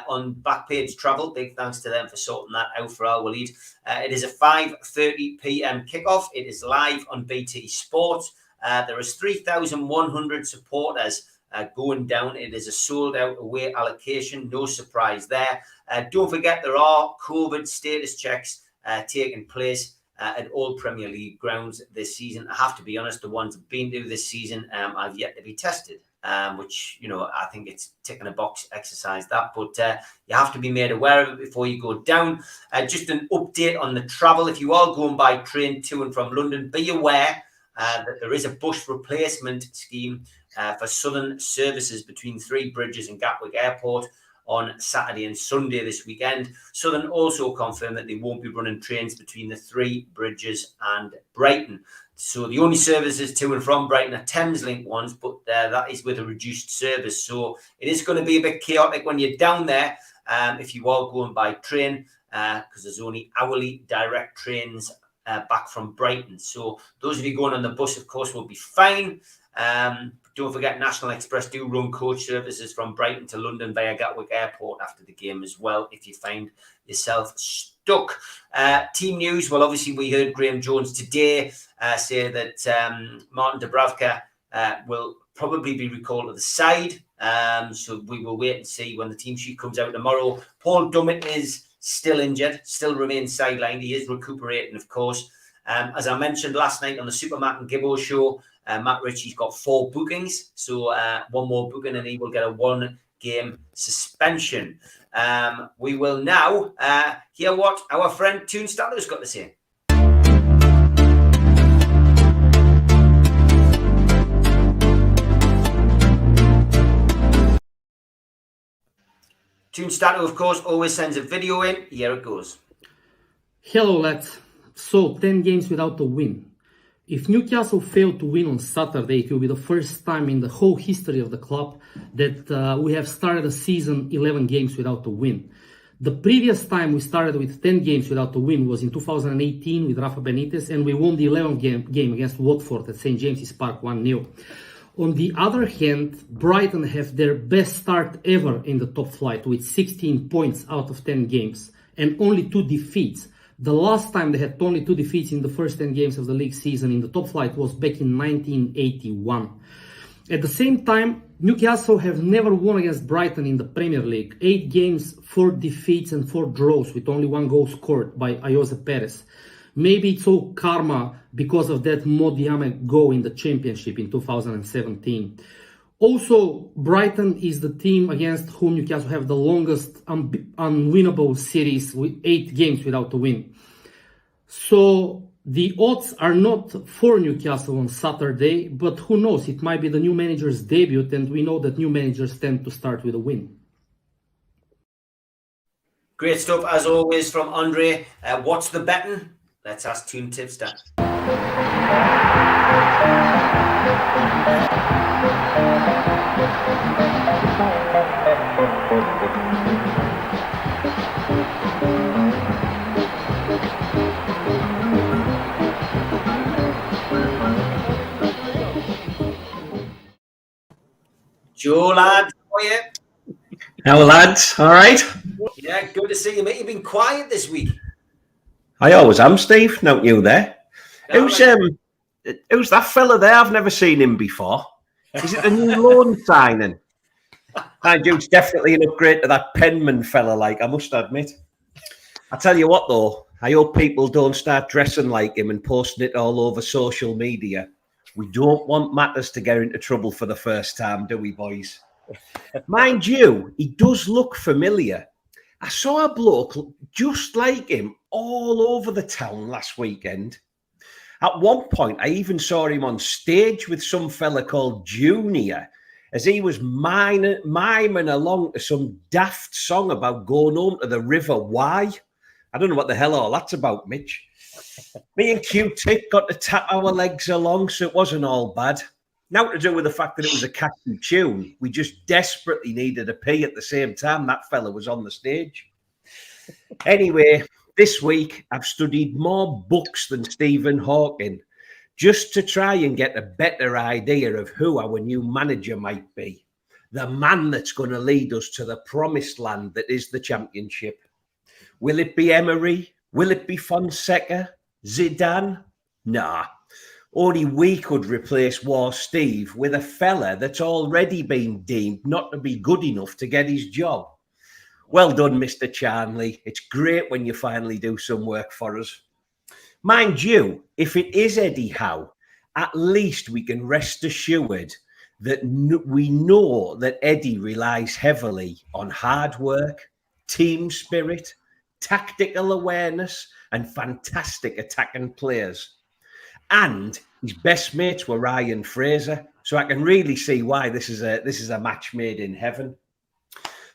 On Backpage Travel. Big thanks to them for sorting that out for Alwaleed. It is a 5:30 p.m. kickoff. It is live on BT Sport. There is 3,100 supporters going down. It is a sold-out away allocation. No surprise there. Don't forget there are COVID status checks taking place at all Premier League grounds this season. I have to be honest, the ones I've been to this season have yet to be tested. Which, you know, I think it's ticking a box exercise that, but you have to be made aware of it before you go down. Just an update on the travel. If you are going by train to and from London, be aware that there is a bus replacement scheme for Southern services between Three Bridges and Gatwick Airport on Saturday and Sunday this weekend. Southern also confirmed that they won't be running trains between the Three Bridges and Brighton. So the only services to and from Brighton are Thameslink ones, but that is with a reduced service. So it is going to be a bit chaotic when you're down there if you are going by train, because there's only hourly direct trains back from Brighton. So those of you going on the bus, of course, will be fine. Don't forget National Express do run coach services from Brighton to London via Gatwick Airport after the game as well, if you find yourself stuck. Team news, well, obviously we heard Graeme Jones today say that Martin Dubravka will probably be recalled to the side. So we will wait and see when the team sheet comes out tomorrow. Paul Dummett is still injured, still remains sidelined. He is recuperating, of course. As I mentioned last night on the Super Matt and Gibbo show, Matt Ritchie's got 4 bookings. So one more booking and he will get a 1-game suspension. We will now hear what our friend Toon Statler's got to say. Toon Statler, of course, always sends a video in. Here it goes. Hello, lads. So, 10 games without a win. If Newcastle failed to win on Saturday, it will be the first time in the whole history of the club that we have started a season 11 games without a win. The previous time we started with 10 games without a win was in 2018 with Rafa Benitez, and we won the 11th game against Watford at St. James's Park 1-0. On the other hand, Brighton have their best start ever in the top flight with 16 points out of 10 games and only 2 defeats. The last time they had only 2 defeats in the first 10 games of the league season in the top flight was back in 1981. At the same time, Newcastle have never won against Brighton in the Premier League. 8 games, 4 defeats and 4 draws with only 1 goal scored by Ayoze Perez. Maybe it's all karma because of that Mo Diame goal in the Championship in 2017. Also, Brighton is the team against whom Newcastle have the longest unwinnable series with 8 games without a win. So the odds are not for Newcastle on Saturday, but who knows, it might be the new manager's debut, and we know that new managers tend to start with a win. Great stuff, as always, from Andre. What's the betting? Let's ask Toon Tipster. Joe, lad, how are you? Hello, lads. All right. Yeah, good to see you, mate. You've been quiet this week. I always am, Steve. Note you there. Who's that fella there? I've never seen him before. Is it the new loan signing? That dude's definitely an upgrade to that Penman fella, like, I must admit. I tell you what, though, I hope people don't start dressing like him and posting it all over social media. We don't want matters to get into trouble for the first time, do we, boys? Mind you, he does look familiar. I saw a bloke just like him all over the town last weekend. At one point, I even saw him on stage with some fella called Junior as he was miming along to some daft song about going home to the River Wye. I don't know what the hell all that's about, Mitch. Me and Q-Tip got to tap our legs along, so it wasn't all bad. Now to do with the fact that it was a catchy tune, we just desperately needed a pee at the same time that fella was on the stage. Anyway, this week I've studied more books than Stephen Hawking just to try and get a better idea of who our new manager might be. The man that's going to lead us to the promised land that is the Championship. Will it be Emery? Will it be Fonseca? Zidane? Nah. Only we could replace War Steve with a fella that's already been deemed not to be good enough to get his job. Well done, Mr. Charnley. It's great when you finally do some work for us. Mind you, if it is Eddie Howe, at least we can rest assured that we know that Eddie relies heavily on hard work, team spirit, tactical awareness, and fantastic attacking players. And his best mates were Ryan Fraser, so I can really see why this is a match made in heaven.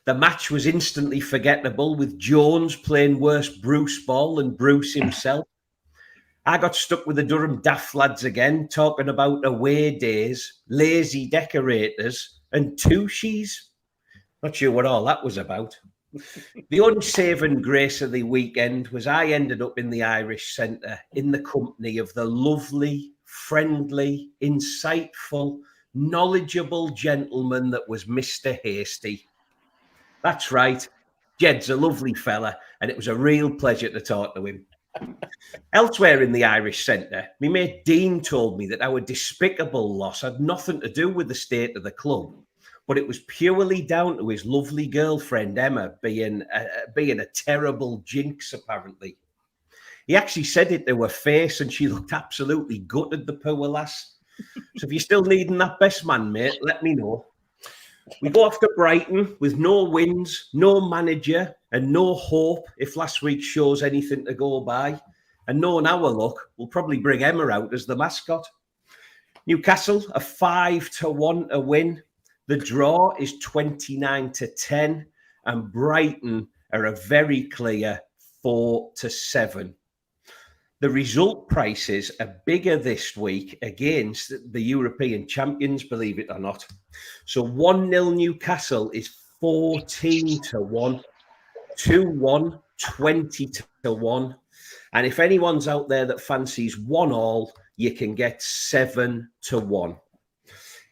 The match was instantly forgettable, with Jones playing worse Bruce ball than Bruce himself. I got stuck with the Durham Daft lads again, talking about away days, lazy decorators, and Tushies. Not sure what all that was about. The unsaving grace of the weekend was I ended up in the Irish Centre in the company of the lovely, friendly, insightful, knowledgeable gentleman that was Mr. Hasty. That's right. Jed's a lovely fella, and it was a real pleasure to talk to him. Elsewhere in the Irish Centre, my mate Dean told me that our despicable loss had nothing to do with the state of the club, but it was purely down to his lovely girlfriend Emma being a terrible jinx, apparently. He actually said it to her face, and she looked absolutely gutted, the poor lass. So if you're still needing that best man, mate, let me know. We go off to Brighton with no wins, no manager, and no hope if last week's show's anything to go by. And knowing our luck, we'll probably bring Emma out as the mascot. Newcastle, a 5-1 to win. The draw is 29-10, and Brighton are a very clear 4-7. The result prices are bigger this week against the European champions, believe it or not. So 1-0 Newcastle is 14-1, 2-1, 20-1. And if anyone's out there that fancies 1-1, you can get 7-1.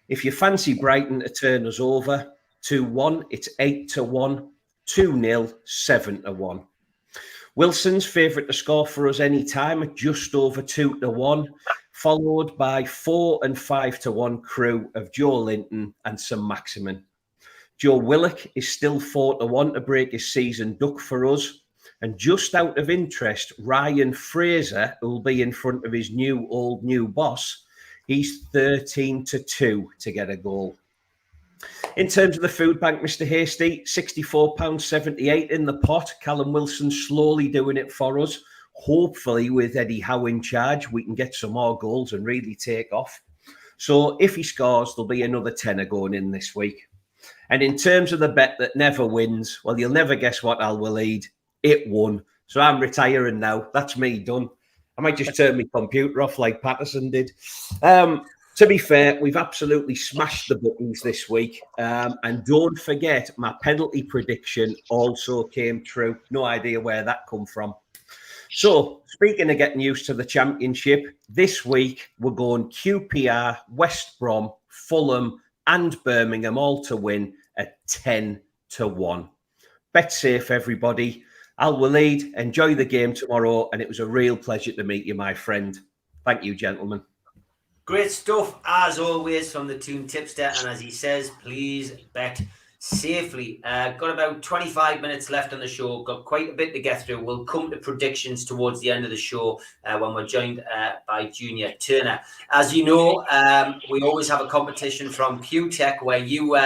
If you fancy Brighton to turn us over, 2-1, it's 8-1, 2-0, 7-1. Wilson's favourite to score for us any time at just over 2-1. followed by 4 and 5 to 1 Crew of Joe Linton and St Maximin. Joe Willock is still 4 to 1 to break his season duck for us. And just out of interest, Ryan Fraser, who will be in front of his new boss, he's 13 to 2 to get a goal. In terms of the food bank, Mr. Hasty, £64.78 in the pot. Callum Wilson slowly doing it for us. Hopefully, with Eddie Howe in charge, we can get some more goals and really take off. So if he scores, there'll be another tenner going in this week. And in terms of the bet that never wins, well, you'll never guess what Alwaleed. It won. So I'm retiring now. That's me done. I might just turn my computer off like Patterson did. To be fair, we've absolutely smashed the buttons this week. And don't forget, my penalty prediction also came true. No idea where that come from. So, speaking of getting used to the championship, this week we're going QPR, West Brom, Fulham and Birmingham all to win at 10 to 1. Bet safe, everybody. Alwaleed, enjoy the game tomorrow, and it was a real pleasure to meet you, my friend. Thank you, gentlemen. Great stuff, as always, from the Toon Tipster. And as he says, please bet safely. Got about 25 minutes left on the show. Got quite a bit to get through. We'll come to predictions towards the end of the show when we're joined by Junior Turner. As you know, we always have a competition from QTech where you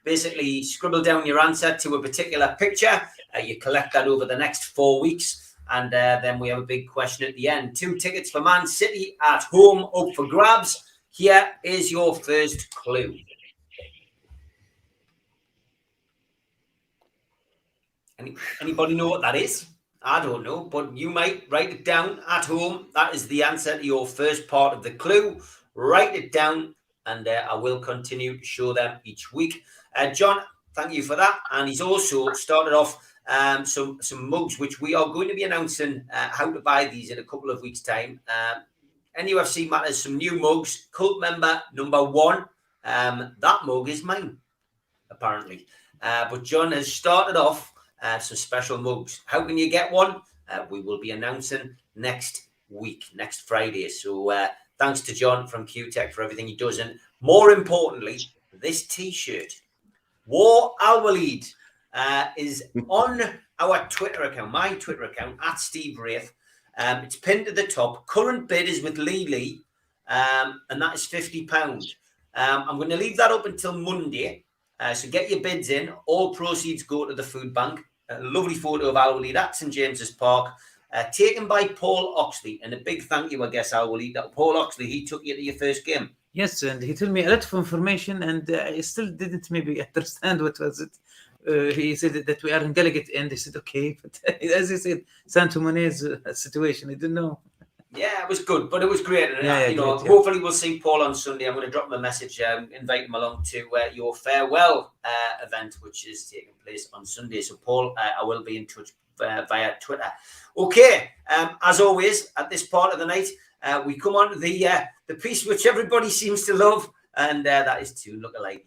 basically scribble down your answer to a particular picture. You collect that over the next 4 weeks. And then we have a big question at the end. 2 tickets for Man City at home up for grabs. Here is your first clue. Anybody know what that is? I don't know, but you might write it down at home. That is the answer to your first part of the clue. Write it down, and I will continue to show them each week. John, thank you for that. And he's also started off some mugs, which we are going to be announcing how to buy these in a couple of weeks' time. NUFC Matters, some new mugs. Cult member number 1. That mug is mine, apparently. But John has started off some special mugs. How can you get one? We will be announcing next week, next Friday. So thanks to John from QTech for everything he does. And more importantly, this T-shirt, War Alwaleed, is on our Twitter account, my Twitter account, at Steve Wraith. It's pinned to the top. Current bid is with Lee, and that is £50. I'm going to leave that up until Monday. So get your bids in. All proceeds go to the food bank. A lovely photo of Alwaleed at St James's Park, taken by Paul Oxley. And a big thank you, I guess, Alwaleed, that Paul Oxley, he took you to your first game. Yes, and he told me a lot of information, and I still didn't maybe understand what was it. He said that we are in delegate end. I said, okay. But as he said, Santo Moné's situation, I didn't know. Yeah, it was good, but it was great. And, great, hopefully we'll see Paul on Sunday. I'm going to drop him a message, invite him along to your farewell event, which is taking place on Sunday. So, Paul, I will be in touch via Twitter. Okay, as always, at this part of the night, we come on to the piece which everybody seems to love, and that is Toon Lookalike.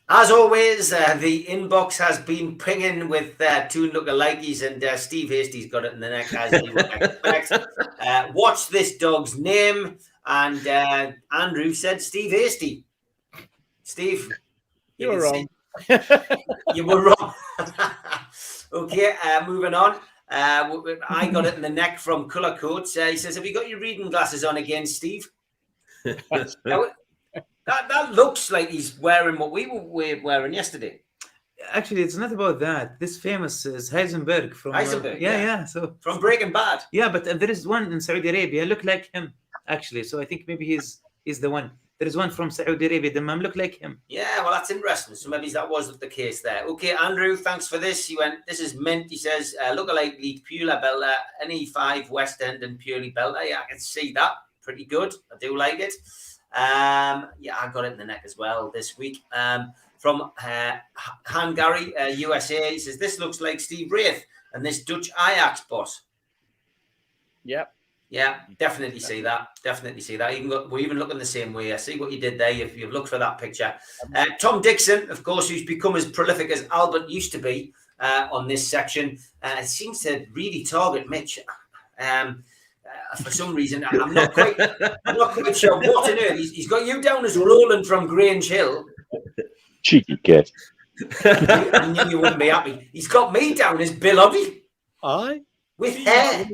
As always, the inbox has been pinging with Toon Lookalikes, and Steve Hasty's got it in the neck, as you would expect. What's this dog's name? And Andrew said Steve Hasty. Steve, you were wrong. You were wrong. Okay, moving on. I got it in the neck from Colour Coats. He says, have you got your reading glasses on again, Steve? That looks like he's wearing what we were wearing yesterday. Actually, it's not about that. This famous is Heisenberg from Heisenberg. Yeah. So from Breaking Bad. Yeah, but there is one in Saudi Arabia. Look like him, actually. So I think maybe he's the one. There is one from Saudi Arabia. The man look like him. Yeah, well, that's interesting. So maybe that wasn't the case there. Okay, Andrew, thanks for this. He went, this is mint. He says, lookalike lead, Pula Belter, NE5, West End, and Purely Belter. Yeah, I can see that. Pretty good. I do like it. Yeah, I got it in the neck as well this week. From Han Gary, USA, he says, this looks like Steve Wraith and this Dutch Ajax boss. Yep. Yeah, definitely see that. Definitely see that. We're even looking the same way. I see what you did there. You've looked for that picture. Tom Dixon, of course, who's become as prolific as Albert used to be. on this section. It seems to really target Mitch. For some reason, I'm not quite sure what on earth. He's got you down as Roland from Grange Hill. Cheeky kid. I knew you wouldn't be happy. He's got me down as Bill Oddie. Aye. With hair.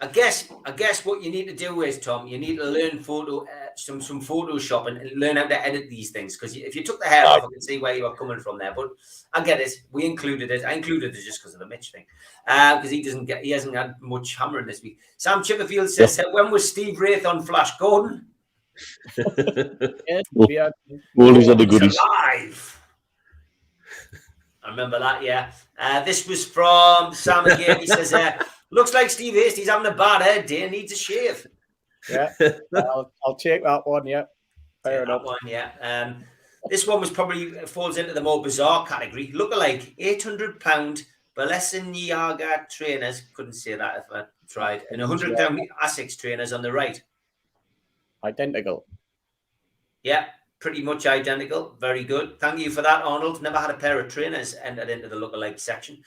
I guess what you need to do is, Tom, you need to learn some Photoshop and learn how to edit these things. Because if you took the hair off, I can see where you were coming from there. But I get it. We included it. I included it just because of the Mitch thing. Because he hasn't had much hammering this week. Sam Chipperfield says, when was Steve Wraith on Flash Gordon? Always on the goodies. Alive. I remember that, yeah. This was from Sam again. He says, looks like Steve Hastie's having a bad hair day and needs a shave. Yeah, I'll take that one, yeah. Fair enough. That one, yeah. This one falls into the more bizarre category. Lookalike, £800 Balenciaga trainers. Couldn't say that if I tried. And £100 Asics trainers on the right. Identical. Yeah, pretty much identical. Very good. Thank you for that, Arnold. Never had a pair of trainers entered into the lookalike section.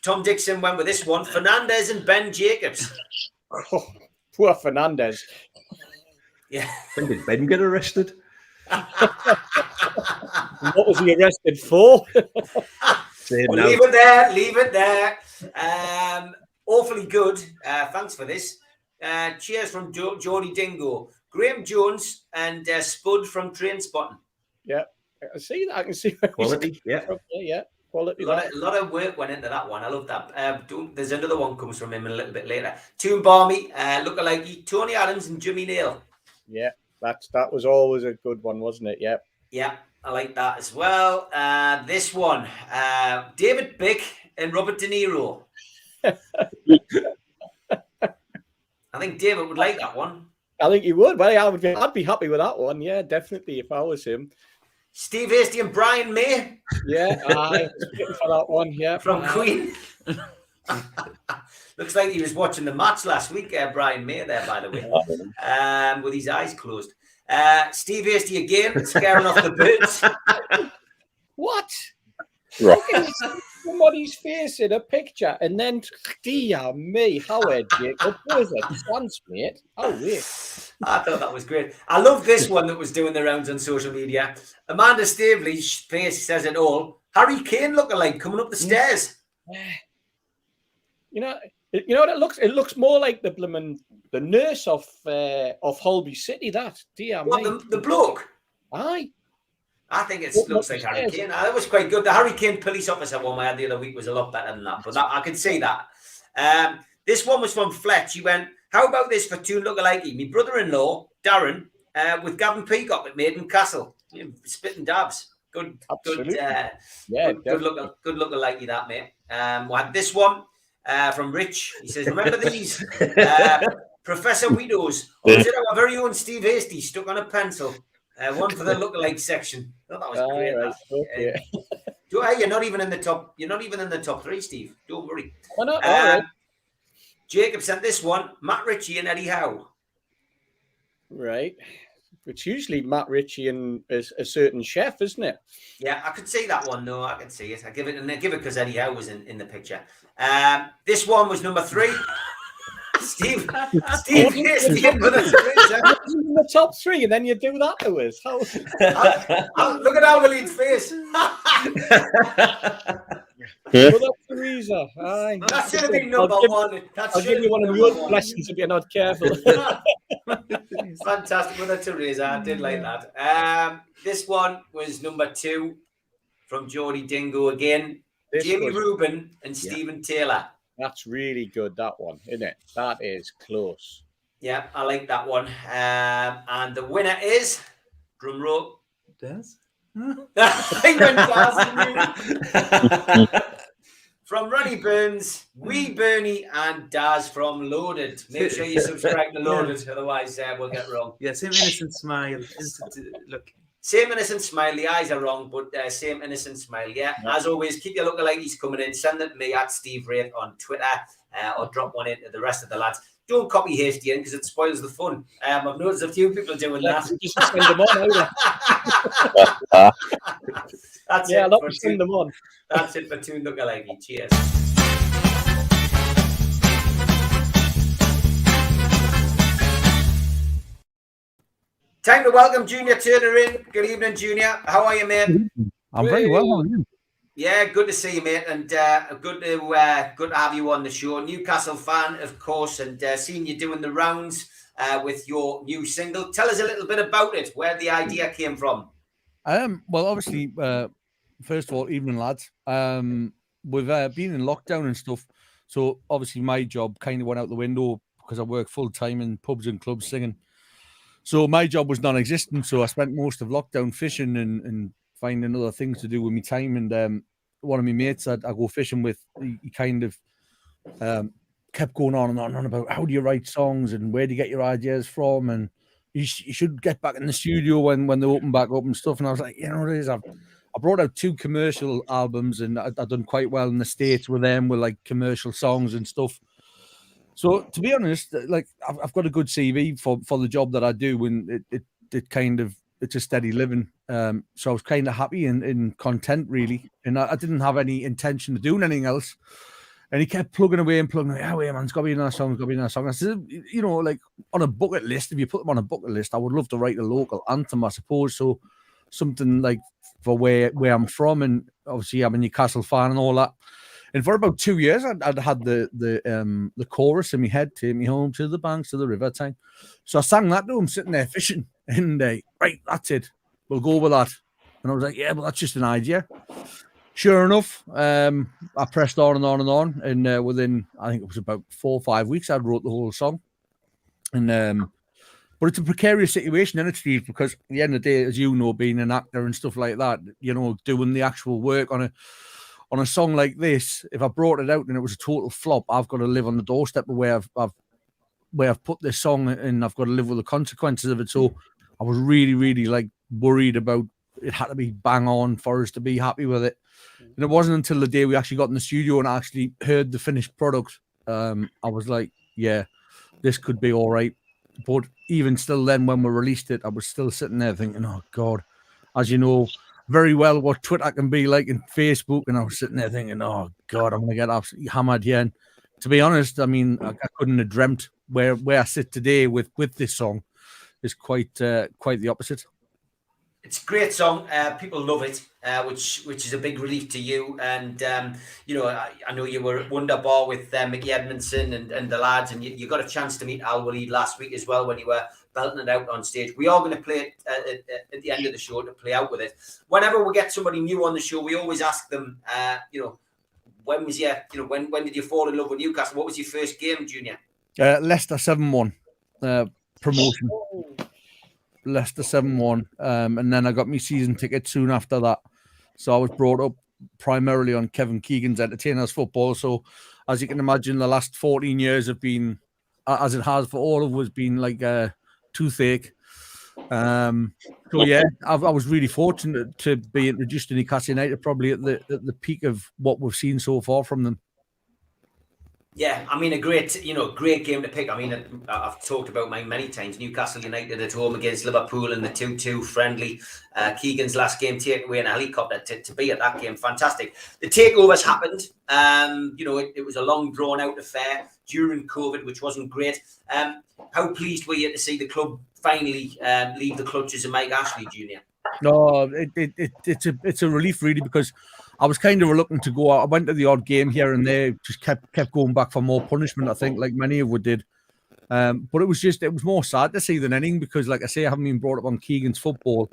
Tom Dixon went with this one. Fernandez and Ben Jacobs. Oh, poor Fernandez. Yeah. When did Ben get arrested? What was he arrested for? Leave it there. Awfully good. Thanks for this. Cheers from Geordie Dingo. Graeme Jones and Spud from Train Spotting. Yeah, I see that. I can see quality. Yeah, yeah, quality. A lot of work went into that one. I love that. There's another one comes from him a little bit later. Toon Barmy, lookalike Tony Adams and Jimmy Nail. Yeah, that was always a good one, wasn't it? Yeah. Yeah, I like that as well. This one, David Bick and Robert De Niro. I think David would like that one. I think he would. Well, I'd be happy with that one. Yeah, definitely. If I was him. Steve Hasty and Brian May. Yeah, for that one. Yeah, from Queen. Looks like he was watching the match last week. Brian May there, by the way, with his eyes closed. Steve Hasty again, scaring off the birds. What? Right. How can you see somebody's face in a picture and then, dear me, Howard Jacob, was a chance, mate? Oh, wait. I thought that was great. I love this one that was doing the rounds on social media. Amanda Staveley's face says it all. Harry Kane lookalike coming up the stairs. You know what it looks more like the nurse of Holby City. That dear me. The bloke. Aye. I think it looks like Harry Kane. That was quite good. The Harry Kane police officer one I had the other week was a lot better than that. But I can see that. This one was from Fletch. He went, how about this for two lookalike? My brother-in-law, Darren, with Gavin Peacock at Maiden Castle. Spitting dabs. Good. Absolutely. Good lookalike that, mate. We had this one from Rich. He says, remember these? Professor Widows. Or is it our very own Steve Hasty stuck on a pencil? One for the lookalike section. Oh, that was great. Right. Okay. You're not even in the top. You're not even in the top three, Steve. Don't worry. Why not? All right. Jacob sent this one. Matt Ritchie and Eddie Howe. Right. It's usually Matt Ritchie and a certain chef, isn't it? Yeah, I could see that one. No, I can see it. I give it because Eddie Howe was in the picture. This one was number 3. Steve Hasty in the top 3, and then you do that to us. Look at Alwaleed's face. Mother Teresa. That should have been number 1. I'll give you one of your lessons if you're not careful. Fantastic, Mother Teresa. I did like that. This one was number 2 from Geordie Dingo again. Jamie Rubin and Stephen Taylor. That's really good, that one, isn't it? That is close. Yeah, I like that one. And the winner is, drum roll. Daz? I went Daz. From Ronnie Burns, Wee Bernie, and Daz from Loaded. Make sure you subscribe to Loaded, otherwise we'll get wrong. Yeah, same innocent smile. Look. Same innocent smile. The eyes are wrong, but same innocent smile. Yeah. As always, keep your lookalikes coming in. Send them to me at Steve Wraith on Twitter or drop one into the rest of the lads. don't copy Hasty in because it spoils the fun. I've noticed a few people doing that. Just send them on, That's yeah, it. I'll send them on. That's it for Two Knuckle Lady. Cheers. Time to welcome Junior Turner in. Good evening, Junior. How are you, mate? I'm very well. How are you? Yeah, good to see you, mate, and good to have you on the show. Newcastle fan, of course, and seeing you doing the rounds with your new single. Tell us a little bit about it. Where the idea came from. Well, obviously, first of all, evening, lads. We've been in lockdown and stuff, so obviously my job kind of went out the window because I work full time in pubs and clubs singing. So my job was non-existent. So I spent most of lockdown fishing and finding other things to do with my time. And one of my mates I go fishing with, he kind of kept going on and on about how do you write songs and where do you get your ideas from, and you should get back in the studio when they open back up and stuff. And I was like, you know what it is, I brought out 2 commercial albums and I've done quite well in the States with them, with like commercial songs and stuff. So to be honest, like I've got a good CV for the job that I do, and it's a steady living. So I was kind of happy and content really, and I didn't have any intention of doing anything else. And he kept plugging away, oh, yeah, man, it's got to be another song, I said, you know, like on a bucket list, if you put them on a bucket list, I would love to write a local anthem, I suppose. So something like for where I'm from, and obviously I'm a Newcastle fan and all that. And for about 2 years, I'd had the chorus in my head, take me home to the banks of the river time. So I sang that to him sitting there fishing, and right, that's it, we'll go with that. And I was like, yeah, but that's just an idea. Sure enough, I pressed on and on and on, and within, I think it was about 4 or 5 weeks, I wrote the whole song. And but it's a precarious situation, isn't it, Steve? Because at the end of the day, as you know, being an actor and stuff like that, you know, doing the actual work on a song like this, if I brought it out and it was a total flop, I've got to live on the doorstep of where I've put this song, and I've got to live with the consequences of it. So I was really, really like worried about it. Had to be bang on for us to be happy with it. And it wasn't until the day we actually got in the studio and actually heard the finished product, I was like, yeah, this could be all right. But even still then, when we released it, I was still sitting there thinking, oh God, as you know very well what Twitter can be like and Facebook, and I was sitting there thinking, oh God, I'm going to get absolutely hammered here. And to be honest, I mean, I couldn't have dreamt where I sit today with this song is quite the opposite. It's a great song. People love it, which is a big relief to you. And you know, I know you were at Wonder Bar with Mickey Edmondson and the lads, and you got a chance to meet Alwaleed last week as well when you were belting it out on stage. We are going to play it at the end of the show to play out with it. Whenever we get somebody new on the show, we always ask them, you know, when did you fall in love with Newcastle? What was your first game, Junior? Leicester 7-1 promotion. Leicester 7-1, and then I got my season ticket soon after that. So I was brought up primarily on Kevin Keegan's Entertainers Football. So as you can imagine, the last 14 years have been, as it has for all of us, been like a toothache. So yeah, I was really fortunate to be introduced to Newcastle United, probably at the peak of what we've seen so far from them. Yeah, I mean, a great game to pick. I mean, I've talked about mine many times. Newcastle United at home against Liverpool in the 2-2 friendly. Keegan's last game taken away in a helicopter to be at that game. Fantastic. The takeovers happened. You know, it was a long drawn out affair during COVID, which wasn't great. How pleased were you to see the club finally leave the clutches of Mike Ashley Jr.? No, it's a relief really, because I was kind of reluctant to go out. I went to the odd game here and there, just kept going back for more punishment, I think, like many of us did. But it was more sad to see than anything, because, like I say, I haven't been brought up on Keegan's football,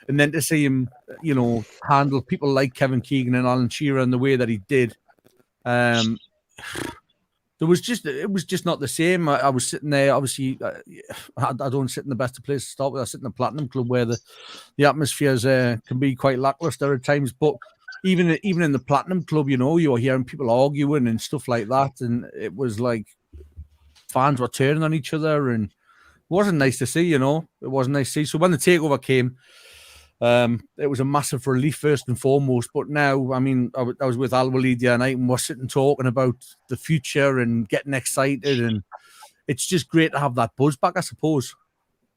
and then to see him, you know, handle people like Kevin Keegan and Alan Shearer in the way that he did, it was just not the same. I was sitting there, obviously, I don't sit in the best of places to start with. I sit in the Platinum Club where the atmospheres can be quite lackluster at times. But even in the Platinum Club, you know, you were hearing people arguing and stuff like that. And it was like fans were turning on each other, and it wasn't nice to see, you know. It wasn't nice to see. So when the takeover came, it was a massive relief first and foremost. But now, I mean, I was with Alwaleed the other night and we're sitting talking about the future and getting excited, and it's just great to have that buzz back, I suppose.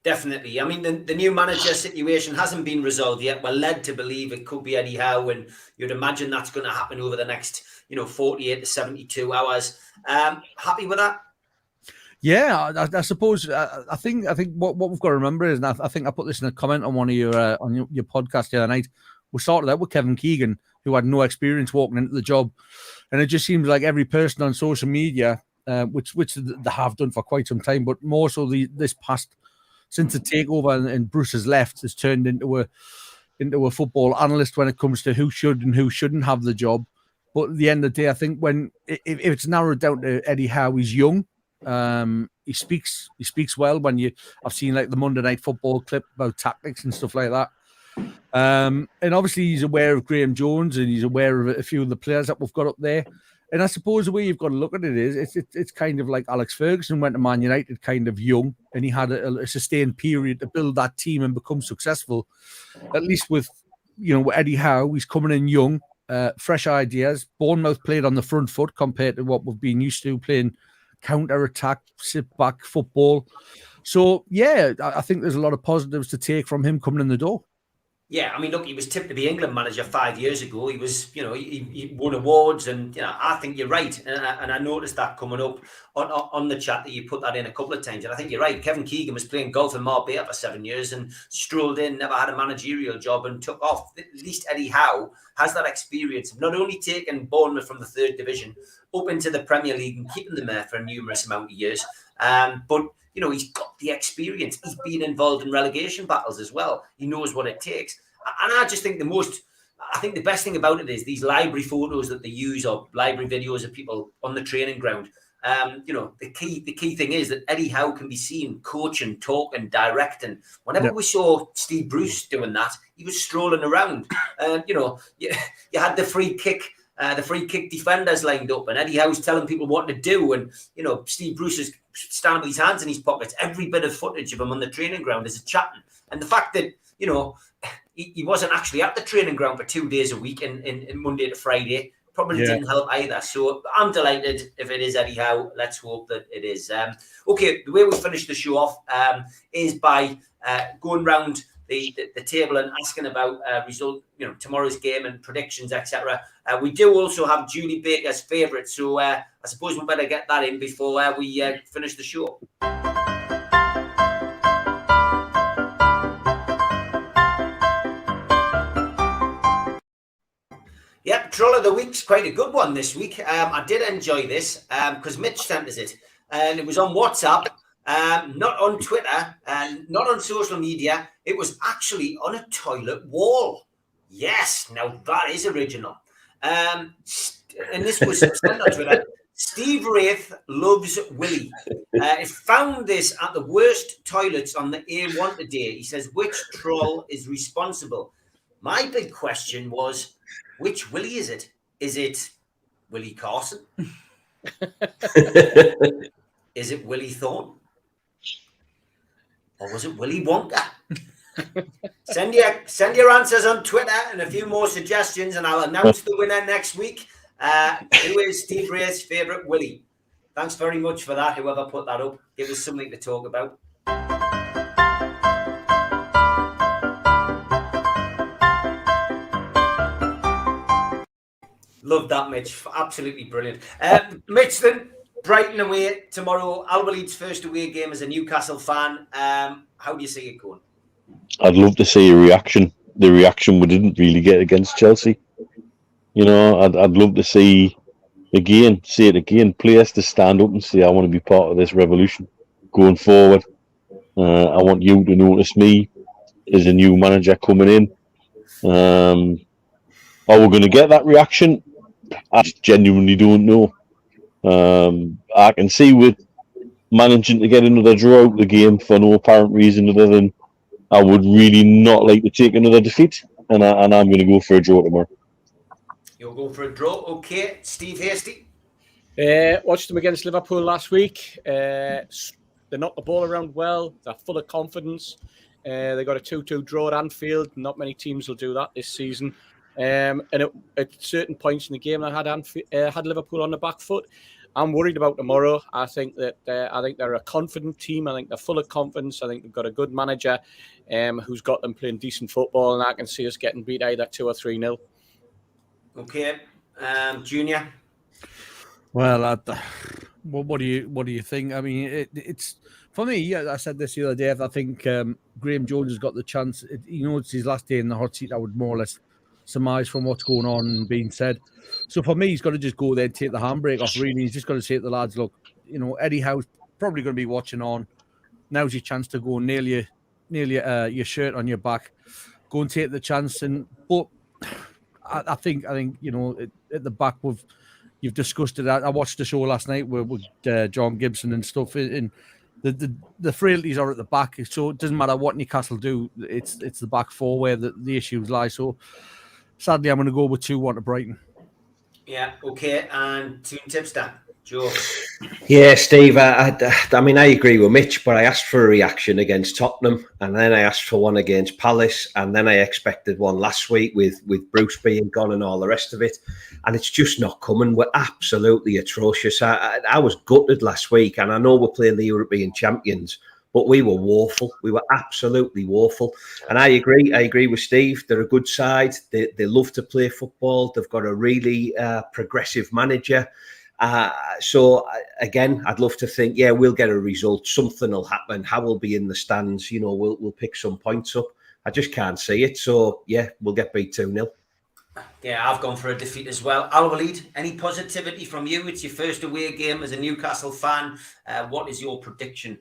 Definitely. I mean, the new manager situation hasn't been resolved yet. We're led to believe it could be Eddie Howe, and you'd imagine that's going to happen over the next, 48 to 72 hours. Happy with that? Yeah, I suppose. I think what we've got to remember is, and I think I put this in a comment on one of your podcast the other night. We started out with Kevin Keegan, who had no experience walking into the job, and it just seems like every person on social media, which they have done for quite some time, but more so this past. Since the takeover and Bruce has left, has turned into a football analyst when it comes to who should and who shouldn't have the job. But at the end of the day, I think if it's narrowed down to Eddie Howe, he's young. He speaks well. I've seen like the Monday Night Football clip about tactics and stuff like that. And obviously he's aware of Graeme Jones and he's aware of a few of the players that we've got up there. And I suppose the way you've got to look at it is it's kind of like Alex Ferguson went to Man United kind of young, and he had a sustained period to build that team and become successful. At least with Eddie Howe, he's coming in young, fresh ideas. Bournemouth played on the front foot compared to what we've been used to, playing counter-attack, sit-back football. So, yeah, I think there's a lot of positives to take from him coming in the door. Yeah, I mean, look, he was tipped to be England manager 5 years ago. He was, he won awards, and I think you're right. And I noticed that coming up on the chat that you put that in a couple of times. And I think you're right. Kevin Keegan was playing golf in Marbella for 7 years and strolled in, never had a managerial job, and took off. At least Eddie Howe has that experience of not only taking Bournemouth from the 3rd division up into the Premier League and keeping them there for a numerous amount of years, but he's got the experience. He's been involved in relegation battles as well. He knows what it takes. And I just think the best thing about it is these library photos that they use, or library videos of people on the training ground. The key thing is that Eddie Howe can be seen coaching, talking, directing. Whenever we saw Steve Bruce doing that, he was strolling around. You had the free kick defenders lined up, and Eddie Howe's telling people what to do, and Steve Bruce is standing with his hands in his pockets. Every bit of footage of him on the training ground is a chatting, and the fact that he wasn't actually at the training ground for 2 days a week, in Monday to Friday, probably didn't help either. So I'm delighted if it is Eddie Howe. Let's hope that it is. Okay, the way we finish the show off is by going round the table and asking about tomorrow's game and predictions, etc. We do also have Julie Baker's favourite, so I suppose we better get that in before we finish the show. Yep, Troll of the Week's quite a good one this week. I did enjoy this because Mitch sent us it, and it was on WhatsApp. Not on Twitter and not on social media. It was actually on a toilet wall. Yes, now that is original. And this was sent on Twitter. Steve Wraith loves Willie. He found this at the worst toilets on the A1 today. He says, which troll is responsible? My big question was, which Willie is it? Is it Willie Carson? Is it Willie Thorne? Or was it Willy Wonka? Send your answers on Twitter and a few more suggestions, and I'll announce the winner next week. Who is Steve Ray's favourite Willie? Thanks very much for that, whoever put that up. Give us something to talk about. Love that, Mitch. Absolutely brilliant. Mitch, then. Brighton away tomorrow. Alwaleed's first away game as a Newcastle fan. How do you see it going? I'd love to see a reaction. The reaction we didn't really get against Chelsea. I'd love to see it again. Players to stand up and say, I want to be part of this revolution going forward. I want you to notice me as a new manager coming in. Are we going to get that reaction? I genuinely don't know. I can see with managing to get another draw out of the game for no apparent reason other than I would really not like to take another defeat, and I'm going to go for a draw tomorrow. You'll go for a draw, okay. Steve Hasty? Watched them against Liverpool last week. They knocked the ball around well. They're full of confidence. They got a 2-2 draw at Anfield. Not many teams will do that this season. And at certain points in the game, I had Liverpool on the back foot. I'm worried about tomorrow. I think that they're a confident team. I think they're full of confidence. I think they've got a good manager who's got them playing decent football, and I can see us getting beat either 2 or 3-0. Okay, Junior. Well, what do you think? I mean, it's for me. Yeah, I said this the other day. I think Graeme Jones has got the chance. It's his last day in the hot seat. I would more or less surmise from what's going on and being said. So for me, he's got to just go there and take the handbrake off. Really, he's just got to say to the lads, look, Eddie Howe's probably going to be watching on. Now's your chance to go nail your shirt on your back. Go and take the chance. But I think at the back you've discussed it. I watched the show last night with John Gibson and stuff. And the frailties are at the back. So it doesn't matter what Newcastle do. It's the back four where the issues lie. So sadly, I'm going to go with 2-1 to Brighton. Yeah, okay. And Team Tipster, Joe. Yeah, Steve, I mean, I agree with Mitch, but I asked for a reaction against Tottenham, and then I asked for one against Palace, and then I expected one last week with Bruce being gone and all the rest of it, and it's just not coming. We're absolutely atrocious. I was gutted last week, and I know we're playing the European champions, but we were woeful. We were absolutely woeful. And I agree with Steve. They're a good side. They love to play football. They've got a really progressive manager. So again, I'd love to think, yeah, we'll get a result. Something will happen. Howe will be in the stands. We'll pick some points up. I just can't see it. So yeah, we'll get beat 2-0. Yeah, I've gone for a defeat as well. Alwaleed, any positivity from you? It's your first away game as a Newcastle fan. What is your prediction?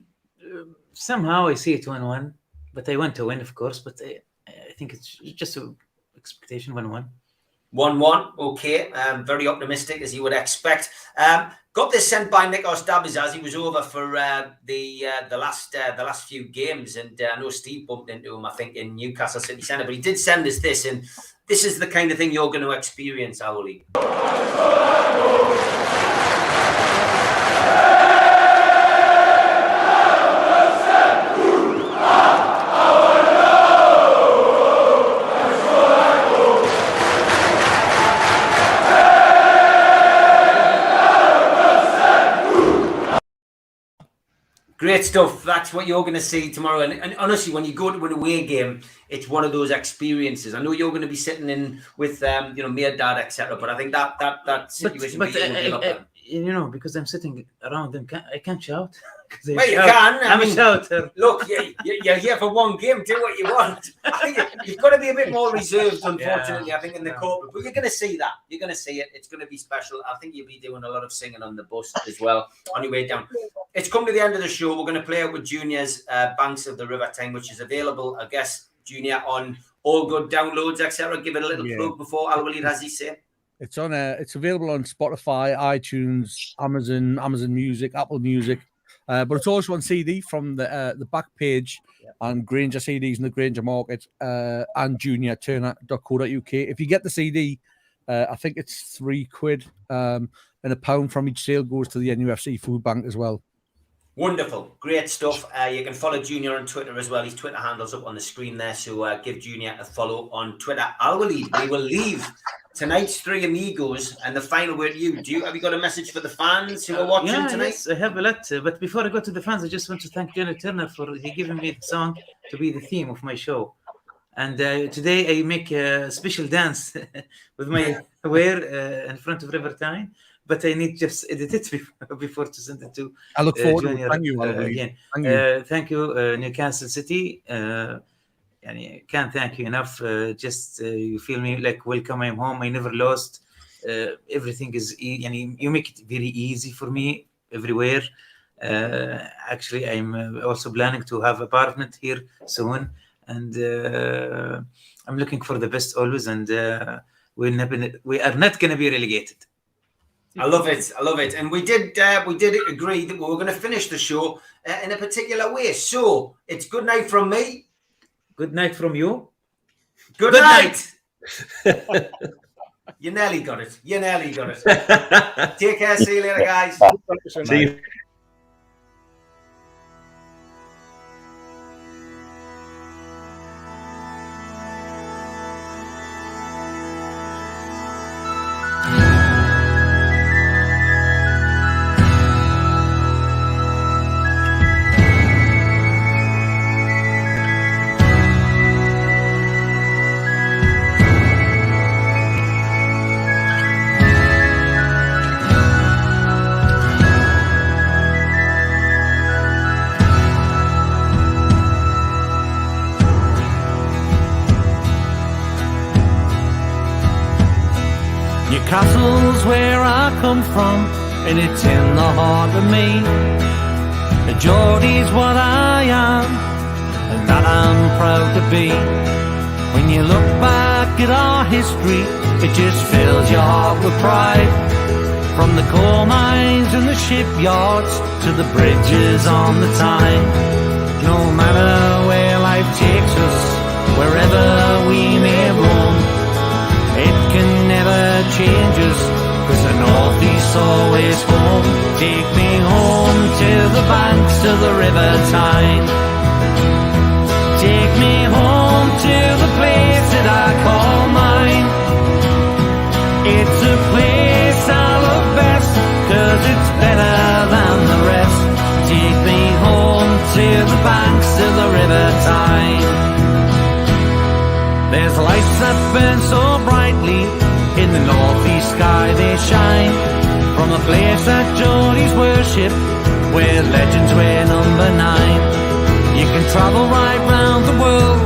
Somehow I see it 1-1, but I want to win, of course. But I think it's just an expectation 1-1. 1-1, okay. Very optimistic, as you would expect. Got this sent by Nikos Dabis as he was over for the last few games, and I know Steve bumped into him, I think, in Newcastle City Centre, but he did send us this, and this is the kind of thing you're going to experience, Alwaleed. Great stuff. That's what you're going to see tomorrow. And honestly, when you go to an away game, it's one of those experiences. I know you're going to be sitting in with, me, dad, etc. But I think that situation. But because I'm sitting around them, I can't shout. Well, you can. I'm a shouter. Look, you're here for one game. Do what you want. I think you've got to be a bit more reserved, unfortunately, yeah. I think, in the corporate. But you're going to see that. You're going to see it. It's going to be special. I think you'll be doing a lot of singing on the bus as well on your way down. It's come to the end of the show. We're going to play out with Junior's Banks of the River Time, which is available, I guess, Junior, on all good downloads, etc. Give it a little plug before Alwaleed has his say. It's on. It's available on Spotify, iTunes, Amazon Music, Apple Music. But it's also on CD from the back page and Granger CDs in the Granger Market and juniorturner.co.uk. If you get the CD, I think it's £3 and £1 from each sale goes to the NUFC food bank as well. Wonderful. Great stuff. You can follow Junior on Twitter as well. His Twitter handle's up on the screen there, so give Junior a follow on Twitter. Alwaleed, we will leave tonight's 3 Amigos and the final word to you. Have you got a message for the fans who are watching tonight? Yes, I have a lot. But before I go to the fans, I just want to thank Jenna Turner for giving me the song to be the theme of my show. And today I make a special dance with my wear in front of River Tyne. But I need just edit it before to send it to. I look forward Junior, to it. Thank you, again. Thank you, Newcastle City. I can't thank you enough. You feel me like welcome. I'm home. I never lost. Everything is you make it very easy for me everywhere. Actually, I'm also planning to have apartment here soon, and I'm looking for the best always. And we are not going to be relegated. I love it. And we did agree that we were going to finish the show in a particular way. So it's good night from me. Good night from you. Good night. You nearly got it. Take care. See you later, guys. See you. Newcastle's where I come from, and it's in the heart of me. The Geordie's what I am, and that I'm proud to be. When you look back at our history, it just fills your heart with pride. From the coal mines and the shipyards to the bridges on the Tyne. No matter where life takes us, wherever we may roam, it can never change us, 'cause the North East's always home. Take me home to the banks of the River Tyne. Take me home to the place that I call mine. It's a place I love best, 'cause it's better than the rest. Take me home to the banks of the River Tyne. There's lights that burn so brightly, in the northeast sky they shine. From a place that Geordies worship, where legends wear number 9. You can travel right round the world,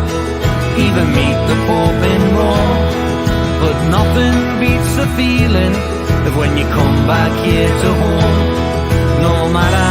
even meet the Pope in Rome. But nothing beats the feeling of when you come back here to home. No matter